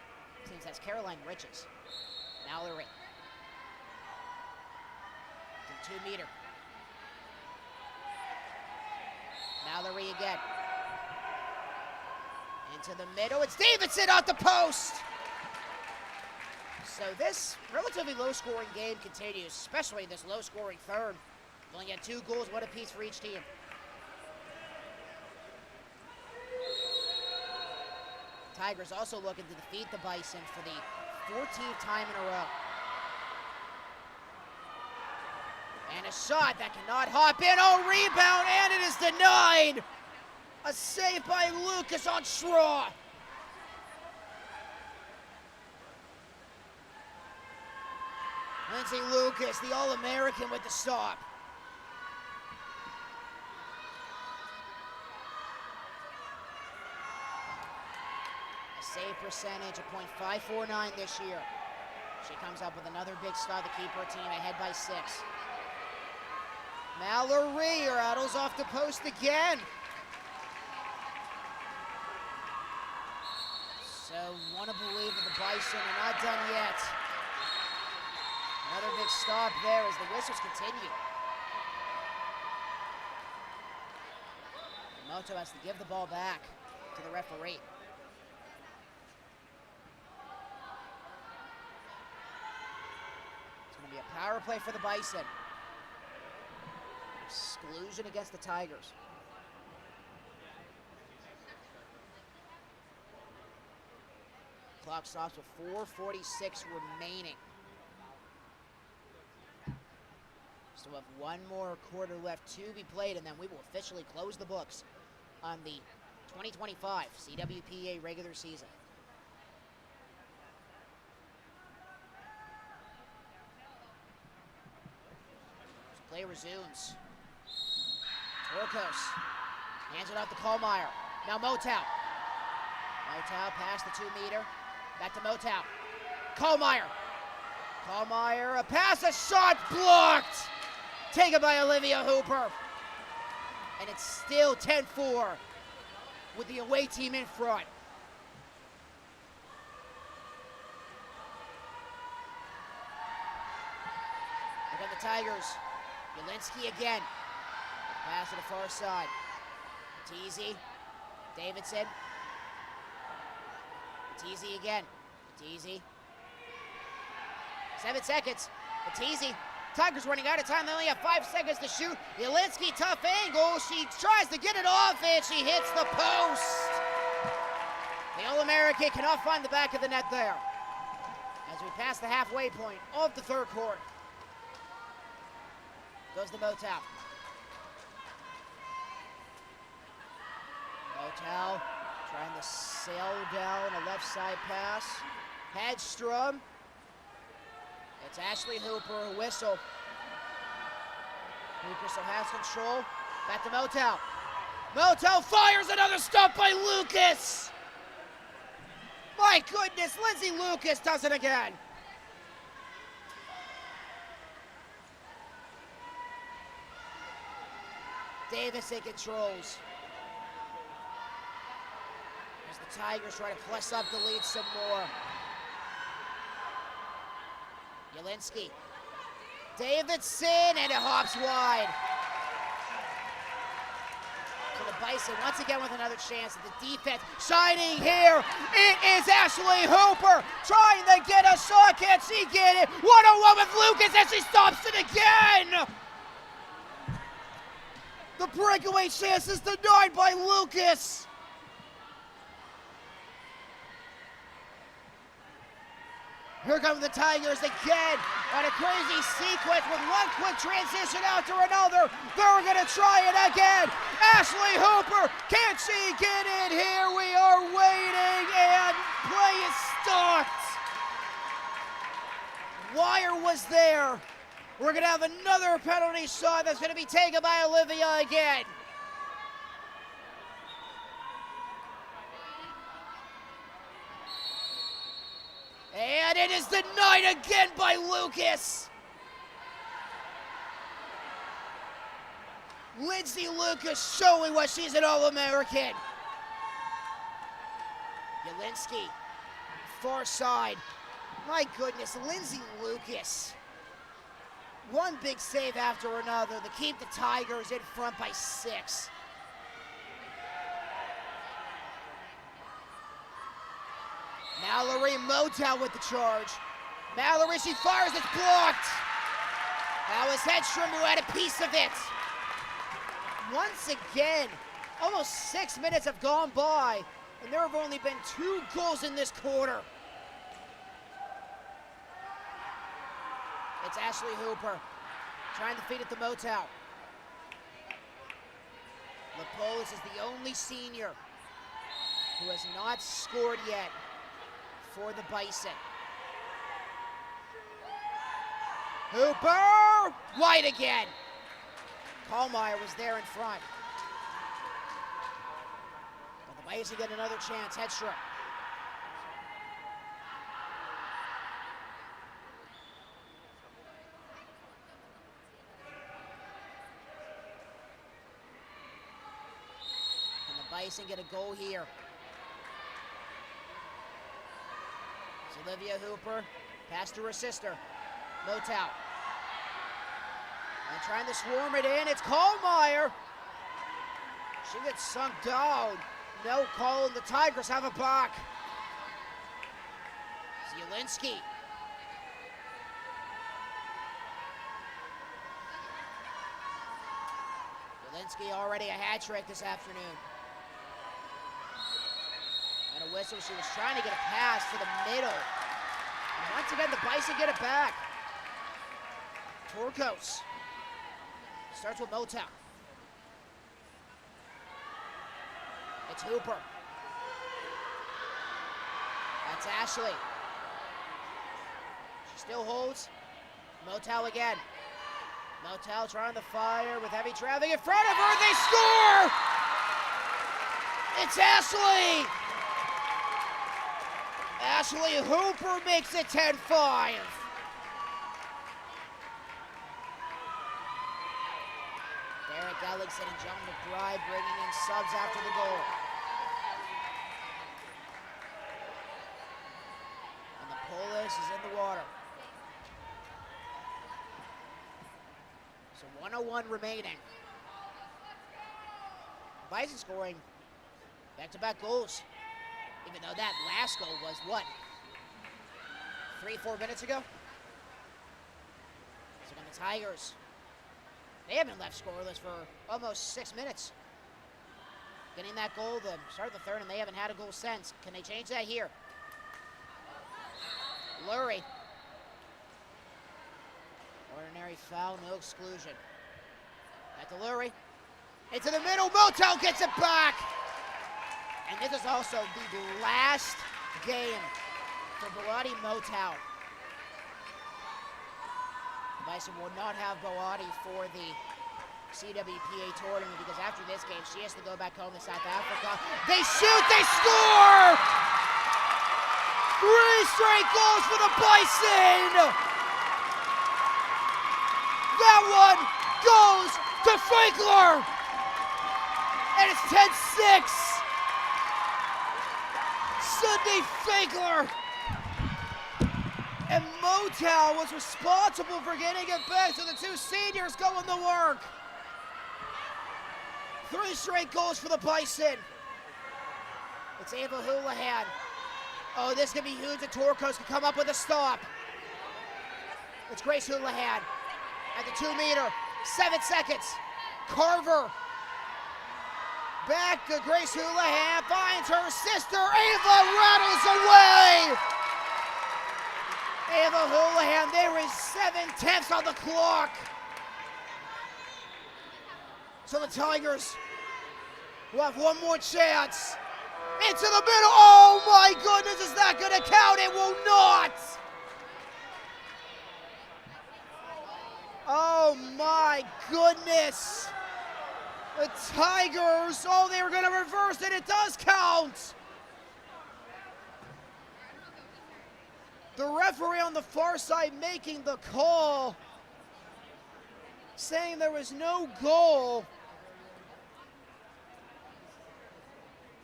Seems that's Caroline Riches. Mallory. To the 2 meter. Mallory again. Into the middle. It's Davidson off the post. So this relatively low-scoring game continues, especially this low-scoring third. Only got 2 goals, 1 apiece for each team. Tigers also looking to defeat the Bison for the 14th time in a row. And a shot that cannot hop in. Oh, rebound, and it is denied. A save by Lucas on Schraw. Lindsay Lucas, the All-American, with the stop. Save percentage of .549 this year. She comes up with another big stop to keep her team ahead by 6. Mallory rattles off the post again. So want to believe that the Bison are not done yet. Another big stop there as the whistles continue. Moto has to give the ball back to the referee. Be a power play for the Bison. Exclusion against the Tigers. Clock stops with 4:46 remaining. Still have 1 more quarter left to be played, and then we will officially close the books on the 2025 CWPA regular season. Play resumes. Torkos hands it off to Kohlmeyer. Now Motow. Motow past the 2 meter. Back to Motow. Kohlmeyer. Kohlmeyer, a pass, a shot blocked. Taken by Olivia Hooper. And it's still 10-4 with the away team in front. Look at the Tigers. Yelensky again. Pass to the far side. Battizi. Davidson. Battizi again. Battizi. 7 seconds. Battizi. Tigers running out of time. They only have 5 seconds to shoot. Yelensky, tough angle. She tries to get it off and she hits the post. The All-American cannot find the back of the net there. As we pass the halfway point of the third quarter. Goes to Motow. Motow trying to sail down a left side pass. Hedstrom. It's Ashley Hooper, a whistle. Hooper still has control. Back to Motow. Motow fires another stop by Lucas. My goodness, Lindsay Lucas does it again. Davison controls. As the Tigers try to plus up the lead some more. Yelinski. Davidson, and it hops wide. So the Bison once again with another chance at the defense. Shining here. It is Ashley Hooper trying to get a shot. Can't she get it? 1-on-1 with Lucas as she stops it again. The breakaway chance is denied by Lucas. Here come the Tigers again on a crazy sequence with one quick transition after another. They're going to try it again. Ashley Hooper, can she get it? Here we are waiting, and play is stopped. Wire was there. We're going to have another penalty shot that's going to be taken by Olivia again. And it is denied again by Lucas. Lindsay Lucas showing what she's an All-American. Yelinski, far side. My goodness, Lindsay Lucas. One big save after another to keep the Tigers in front by 6. Mallory Motown with the charge. Mallory, she fires, it's blocked. That was Hedstrom who had a piece of it. Once again, almost 6 minutes have gone by, and there have only been 2 goals in this quarter. It's Ashley Hooper trying to feed it to Motown. Lapolis is the only senior who has not scored yet for the Bison. Hooper, wide again. Kallmeyer was there in front. But the Bison get another chance. Hedstrom. And the Bison get a goal here. It's Olivia Hooper, pass to her sister, Motown. And trying to swarm it in, it's Kallmeyer. She gets sunk down. No call, and the Tigers have it back. Zielinski. Zielinski already a hat trick this afternoon. And a whistle, she was trying to get a pass to the middle. And once again, the Bison get it back. Torkos. Starts with Motown. It's Hooper. That's Ashley. She still holds. Motown again. Motown trying to fire with heavy traffic in front of her. They score! It's Ashley! Ashley Hooper makes it 10-5. Derek Ellingson and John McBride bringing in subs after the goal. And the Polo is in the water. So 1:01 remaining. Bison scoring back-to-back goals. Even though that last goal was, what, 3-4 minutes ago? So then the Tigers, they haven't left scoreless for almost 6 minutes. Getting that goal to start the third, and they haven't had a goal since. Can they change that here? Lurie. Ordinary foul, no exclusion. Back to Lurie. Into the middle, Motown gets it back! And this is also the last game for Boati Motown. The Bison will not have Boati for the CWPA tournament because after this game, she has to go back home to South Africa. They shoot, they score! 3 straight goals for the Bison! That one goes to Finkler! And it's 10-6! Sydney Finkler And Motown was responsible for getting it back, so the two seniors going to work. 3 straight goals for the Bison. It's Ava Houlihan. Oh, this could be huge. The Torcos can come up with a stop. It's Grace Houlihan at the 2 meter. 7 seconds. Carver. Back to Grace Houlihan. Finds her sister. Ava rattles away. Ava Houlihan, there is 7/10 on the clock. So the Tigers will have one more chance. Into the middle. Oh my goodness, is that going to count? It will not. Oh my goodness. The Tigers, oh, they were going to reverse it. It does count. The referee on the far side making the call, saying there was no goal.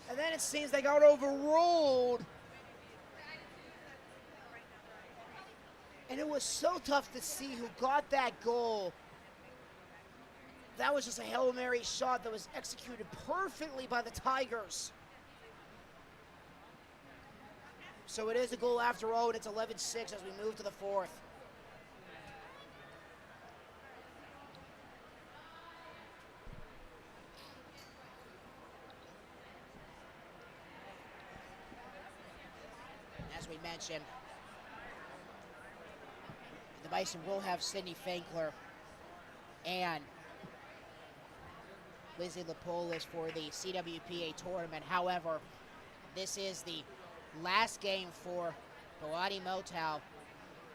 And then it seems they got overruled. And it was so tough to see who got that goal. That was just a Hail Mary shot that was executed perfectly by the Tigers. So it is a goal after all, and it's 11-6 as we move to the 4th. As we mentioned, the Bison will have Sydney Fankler and Lizzie Lapolis for the CWPA tournament. However, this is the last game for Boati Motow,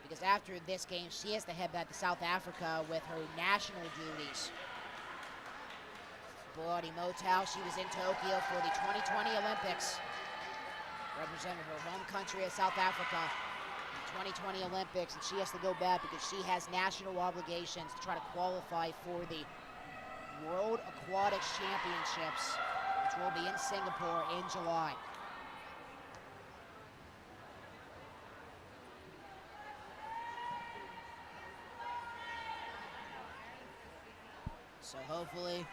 because after this game, she has to head back to South Africa with her national duties. Boati Motow, she was in Tokyo for the 2020 Olympics, represented her home country of South Africa in 2020 Olympics, and she has to go back because she has national obligations to try to qualify for the World Aquatics Championships, which will be in Singapore in July. So hopefully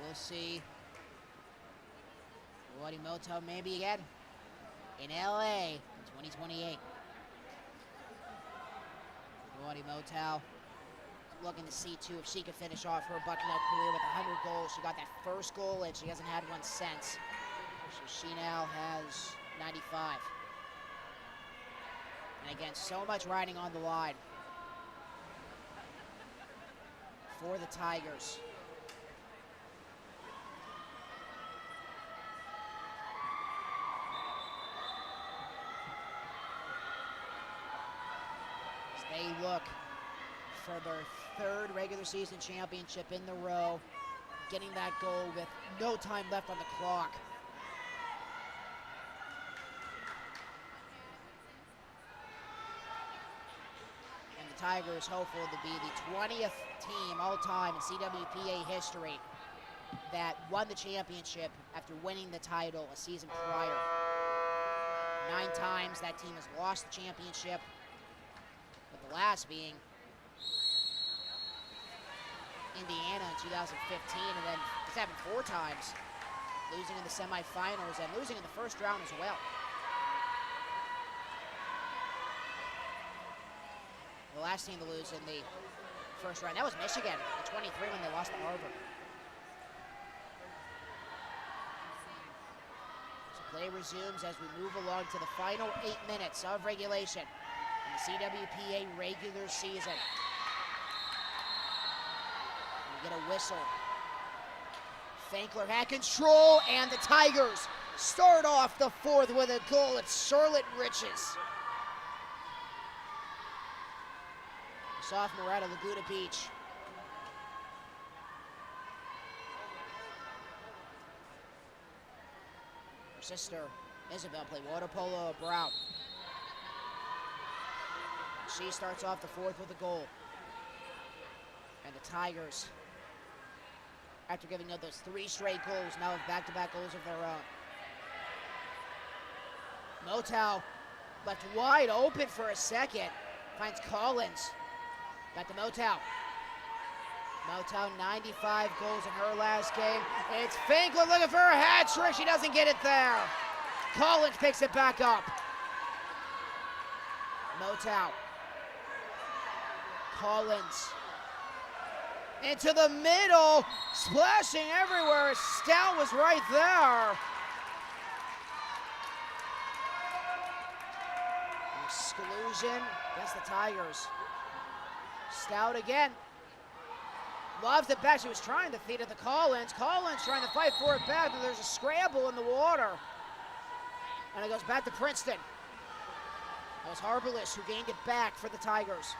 we'll see Boati Motow maybe again in LA in 2028. Boati Motow looking to see too if she can finish off her Bucknell career with 100 goals. She got that first goal and she hasn't had one since. So she now has 95. And again, so much riding on the line for the Tigers. As they look for their 3rd regular season championship in the row, getting that goal with no time left on the clock. And the Tigers hopeful to be the 20th team all-time in CWPA history that won the championship after winning the title a season prior. 9 times that team has lost the championship, with the last being Indiana in 2015, and then it's happened 4 times, losing in the semifinals and losing in the first round as well. The last team to lose in the first round, that was Michigan in 23 when they lost to Harvard. So play resumes as we move along to the final 8 minutes of regulation in the CWPA regular season. We get a whistle. Fankler had control, and the Tigers start off the 4th with a goal. It's Charlotte Riches, sophomore out of Laguna Beach. Her sister, Isabel, played water polo at Brown. She starts off the 4th with a goal. And the Tigers, after giving up those 3 straight goals, now have back-to-back goals of their own. Motow Left wide open for a second. Finds Collins. Back to Motown. Motown, 95 goals in her last game. It's Finkler looking for a hat trick. She doesn't get it there. Collins picks it back up. Motown. Collins. Into the middle. Splashing everywhere. Stout was right there. Exclusion against the Tigers. Stout again. Loves it back. She was trying to feed it to Collins. Collins trying to fight for it back, but there's a scramble in the water. And it goes back to Princeton. That was Harberless who gained it back for the Tigers.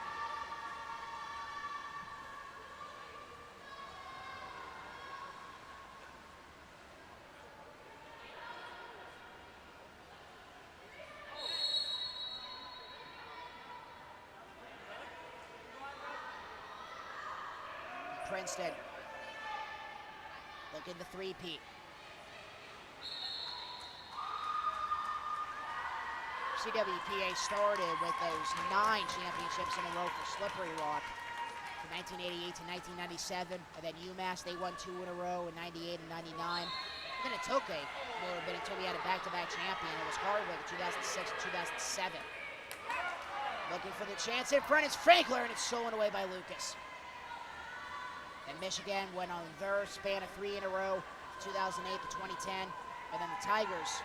Princeton looking to three-peat. CWPA started with those 9 championships in a row for Slippery Rock from 1988 to 1997, and then UMass, they won 2 in a row in 98 and 99. And then it took a little bit until we had a back-to-back champion. It was Hardwick in 2006 and 2007. Looking for the chance in front, it's Finkler, and it's stolen away by Lucas. And Michigan went on their span of 3 in a row, 2008 to 2010. And then the Tigers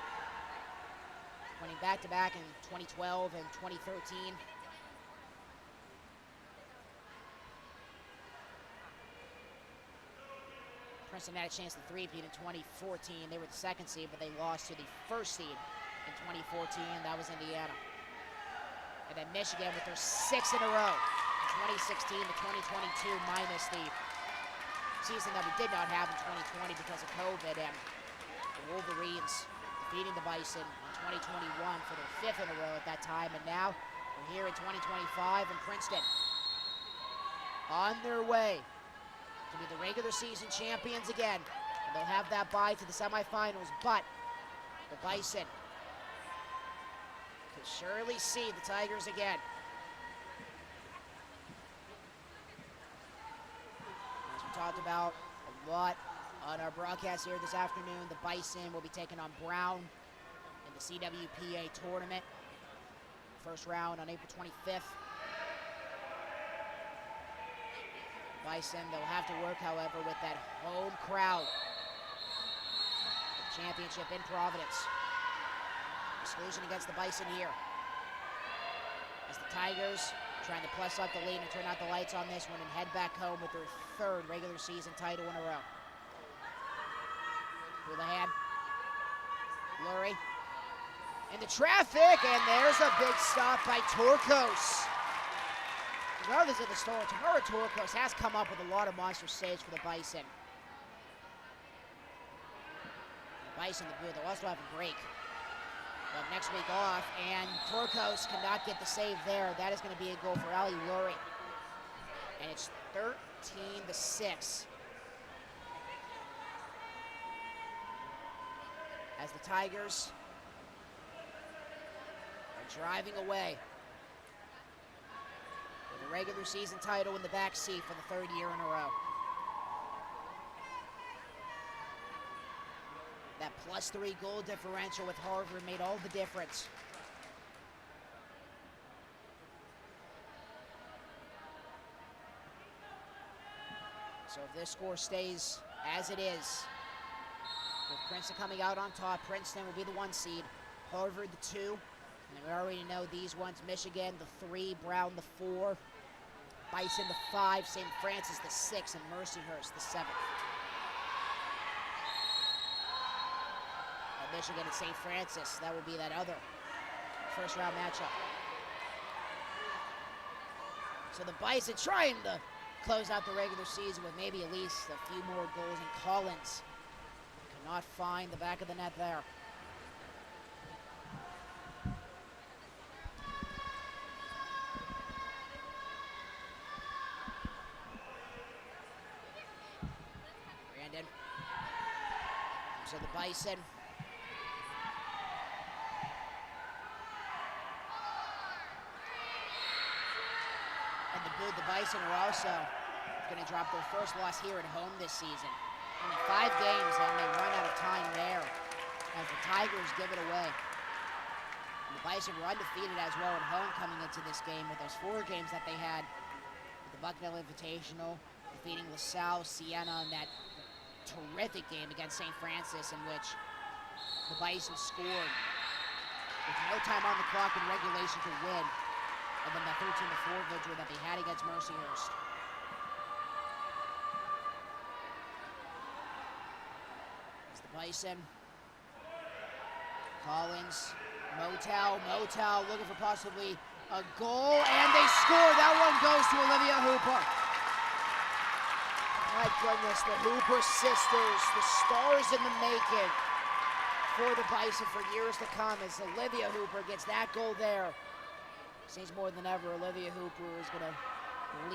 winning back-to-back in 2012 and 2013. Princeton had a chance to three-peat in 2014. They were the 2nd seed, but they lost to the 1st seed in 2014. That was Indiana. And then Michigan with their 6 in a row in 2016 to 2022, minus the season that we did not have in 2020 because of COVID, and the Wolverines defeating the Bison in 2021 for their 5th in a row at that time, and now we're here in 2025, and Princeton on their way to be the regular season champions again, and they'll have that bye to the semifinals, but the Bison could surely see the Tigers again. Talked about a lot on our broadcast here this afternoon. The Bison will be taking on Brown in the CWPA tournament. First round on April 25th. Bison, they'll have to work, however, with that home crowd. The championship in Providence. Exclusion against the Bison here. As the Tigers trying to plus up the lead and turn out the lights on this one and head back home with their 3rd regular season title in a row. Houlihan, Lurie, into traffic, and there's a big stop by Torkos. Regardless of the story, Tamara Torkos has come up with a lot of monster saves for the Bison. The Bison, they'll also have a break next week off, and Torkos cannot get the save there. That is going to be a goal for Ali Lurie. And it's 13-6. As the Tigers are driving away with a regular season title in the backseat for the 3rd year in a row. That +3 goal differential with Harvard made all the difference. So if this score stays as it is, with Princeton coming out on top, Princeton will be the 1 seed, Harvard the 2, and we already know these ones, Michigan the 3, Brown the 4, Bison the 5, St. Francis the 6, and Mercyhurst the 7th. Michigan and St. Francis, that will be that other first round matchup. So the Bison trying to close out the regular season with maybe at least a few more goals, and Collins cannot find the back of the net there. Brandon. So the Bison Bison are also going to drop their first loss here at home this season. Only 5 games and they run out of time there as the Tigers give it away. And the Bison were undefeated as well at home coming into this game with those 4 games that they had with the Bucknell Invitational, defeating LaSalle, Siena, and that terrific game against St. Francis in which the Bison scored with no time on the clock in regulation to win, and then the 13-4 victory that they had against Mercyhurst. As the Bison, Collins, Motow looking for possibly a goal, and they score. That one goes to Olivia Hooper. My goodness, the Hooper sisters, the stars in the making for the Bison for years to come as Olivia Hooper gets that goal there. Seems more than ever Olivia Hooper is going to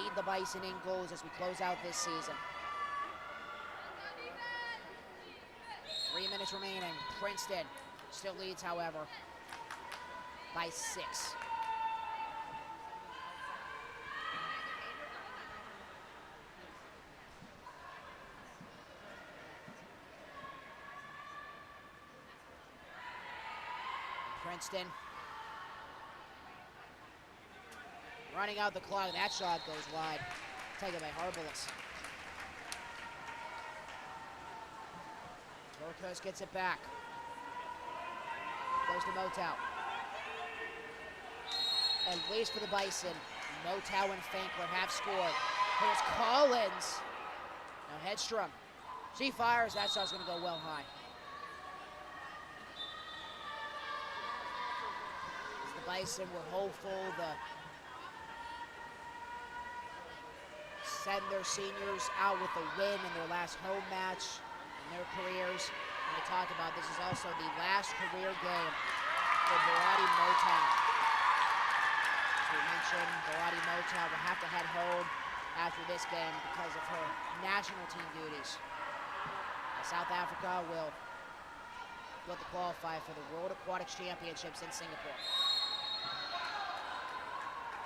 lead the Bison in goals as we close out this season. 3 minutes remaining. Princeton still leads, however, by 6. Princeton running out the clock. That shot goes wide. Taken by Harbalis. Torcos gets it back. Goes to Motow. And waits for the Bison. Motow and Finkler have scored. Here's Collins. Now Hedstrom. She fires. That shot's going to go well high. Bison were hopeful to send their seniors out with a win in their last home match in their careers. And they talked about this is also the last career game for Barati Motow. As we mentioned, Barati Motow will have to head home after this game because of her national team duties. South Africa will look to qualify for the World Aquatics Championships in Singapore.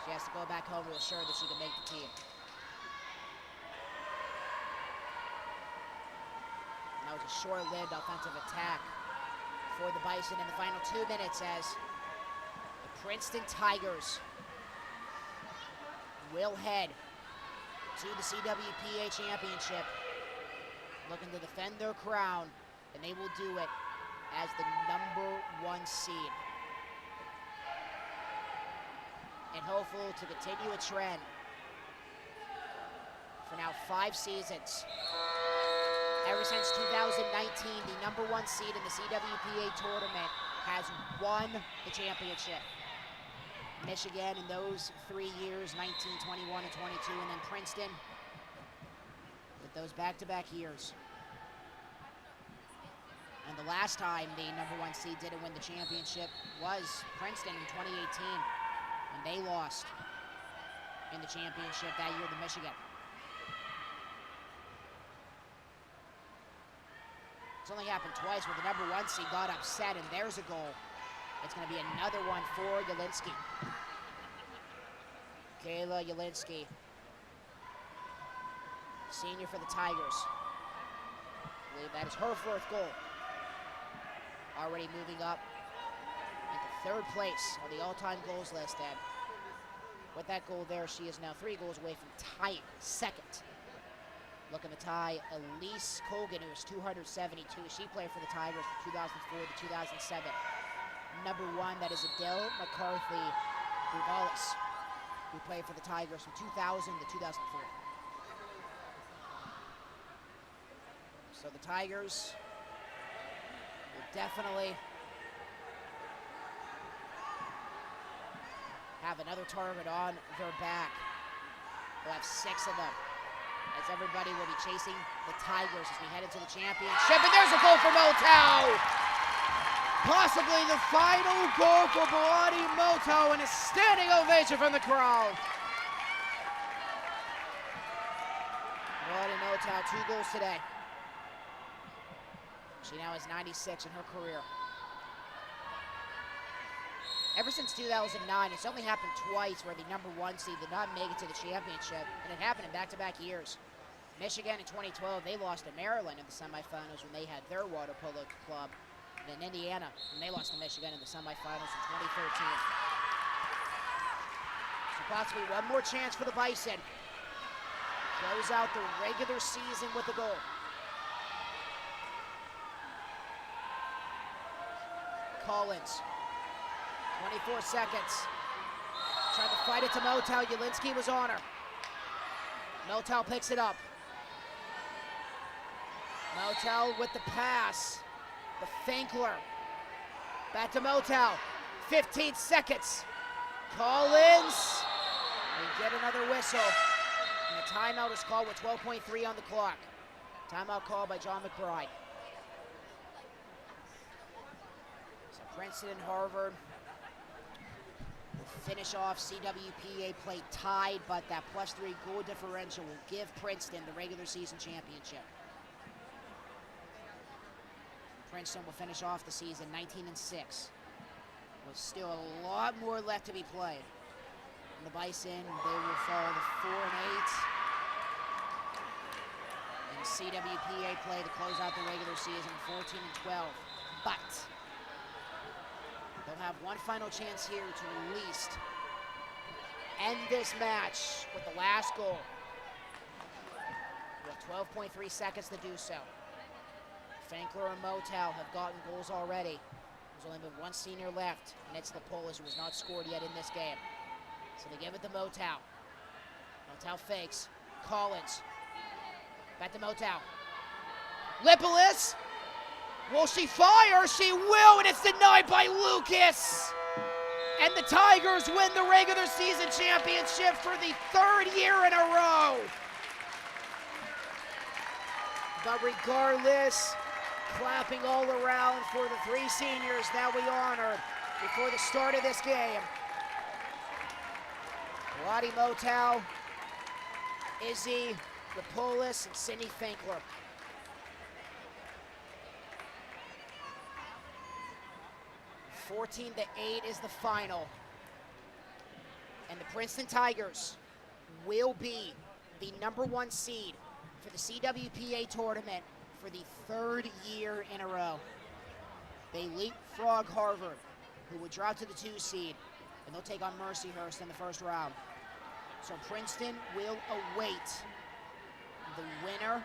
She has to go back home to assure that she can make the team. And that was a short-lived offensive attack for the Bison in the final 2 minutes as the Princeton Tigers will head to the CWPA Championship, looking to defend their crown, and they will do it as the #1 seed. And hopeful to continue a trend for now 5 seasons. Ever since 2019, the #1 seed in the CWPA tournament has won the championship. Michigan in those 3 years, 19, 21, and 22, and then Princeton with those back-to-back years. And the last time the #1 seed didn't win the championship was Princeton in 2018. And they lost in the championship that year to Michigan. It's only happened twice where the #1 seed got upset, and there's a goal. It's going to be another one for Jelinski. Kayla Jelinski, senior for the Tigers. I believe that is her 4th goal. Already moving up into 3rd place on the all-time goals list, and with that goal there, she is now 3 goals away from tying 2nd. Looking to tie Elise Colgan, who is 272. She played for the Tigers from 2004 to 2007. #1, that is Adele McCarthy Buvalis, who played for the Tigers from 2000 to 2004. So the Tigers will definitely have another target on their back. We'll have 6 of them, as everybody will be chasing the Tigers as we head into the championship. And there's a goal for Motow! Possibly the final goal for Barati Motow, and a standing ovation from the crowd. Barati Motow, 2 goals today. She now has 96 in her career. Ever since 2009, it's only happened twice where the #1 seed did not make it to the championship, and it happened in back-to-back years. Michigan in 2012, they lost to Maryland in the semifinals when they had their water polo club. And then Indiana, when they lost to Michigan in the semifinals in 2013. So possibly one more chance for the Bison. Close out the regular season with a goal. Collins, 24 seconds. Tried to fight it to Motow. Jelinski was on her. Motow picks it up. Motow with the pass. The Finkler. Back to Motow. 15 seconds. Collins. We get another whistle. And the timeout is called with 12.3 on the clock. Timeout called by John McBride. So Princeton and Harvard will finish off CWPA play tied, but that +3 goal differential will give Princeton the regular season championship. Princeton will finish off the season 19-6. With still a lot more left to be played. And the Bison, they will fall to 4-8 in CWPA play to close out the regular season, 14-12. But they'll have one final chance here to at least end this match with the last goal. With 12.3 seconds to do so. Finkler and Motow have gotten goals already. There's only been one senior left, and it's the Polos, who has not scored yet in this game. So they give it to Motow. Motow fakes. Collins. Back to Motow. Lipolis. Will she fire? She will, and it's denied by Lucas. And the Tigers win the regular season championship for the 3rd year in a row. But regardless, clapping all around for the 3 seniors that we honored before the start of this game. Lottie Motow, Izzy Lipolis, and Sydney Finkler. (14-8) is the final. And the Princeton Tigers will be the #1 seed for the CWPA tournament for the 3rd year in a row. They leapfrog Harvard, who would drop to the 2 seed, and they'll take on Mercyhurst in the 1st round. So Princeton will await the winner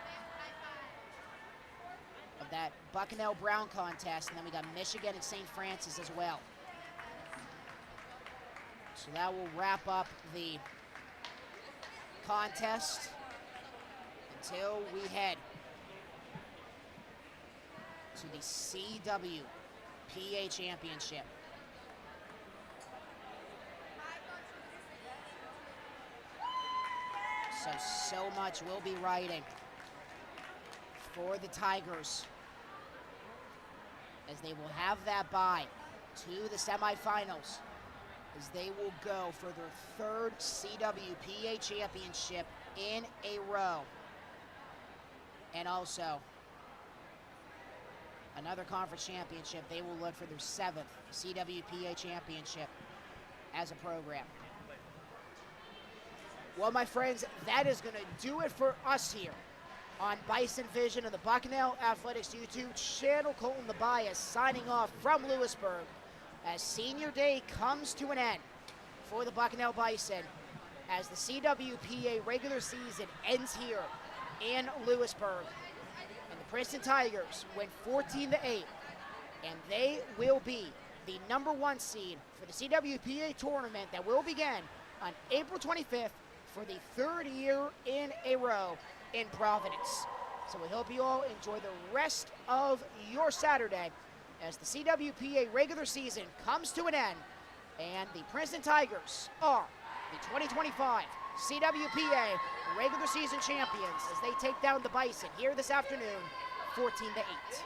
of that Bucknell Brown contest, and then we got Michigan and St. Francis as well. So that will wrap up the contest until we head to the CWPA Championship. So much will be riding for the Tigers as they will have that bye to the semifinals, as they will go for their 3rd CWPA championship in a row. And also another conference championship. They will look for their 7th CWPA championship as a program. Well, my friends, that is going to do it for us here on Bison Vision of the Bucknell Athletics YouTube channel. Colton the Bias signing off from Lewisburg as Senior Day comes to an end for the Bucknell Bison, as the CWPA regular season ends here in Lewisburg. And the Princeton Tigers win 14-8, and they will be the #1 seed for the CWPA tournament that will begin on April 25th for the 3rd year in a row in Providence. So we hope you all enjoy the rest of your Saturday as the CWPA regular season comes to an end, and the Princeton Tigers are the 2025 CWPA regular season champions as they take down the Bison here this afternoon, 14-8.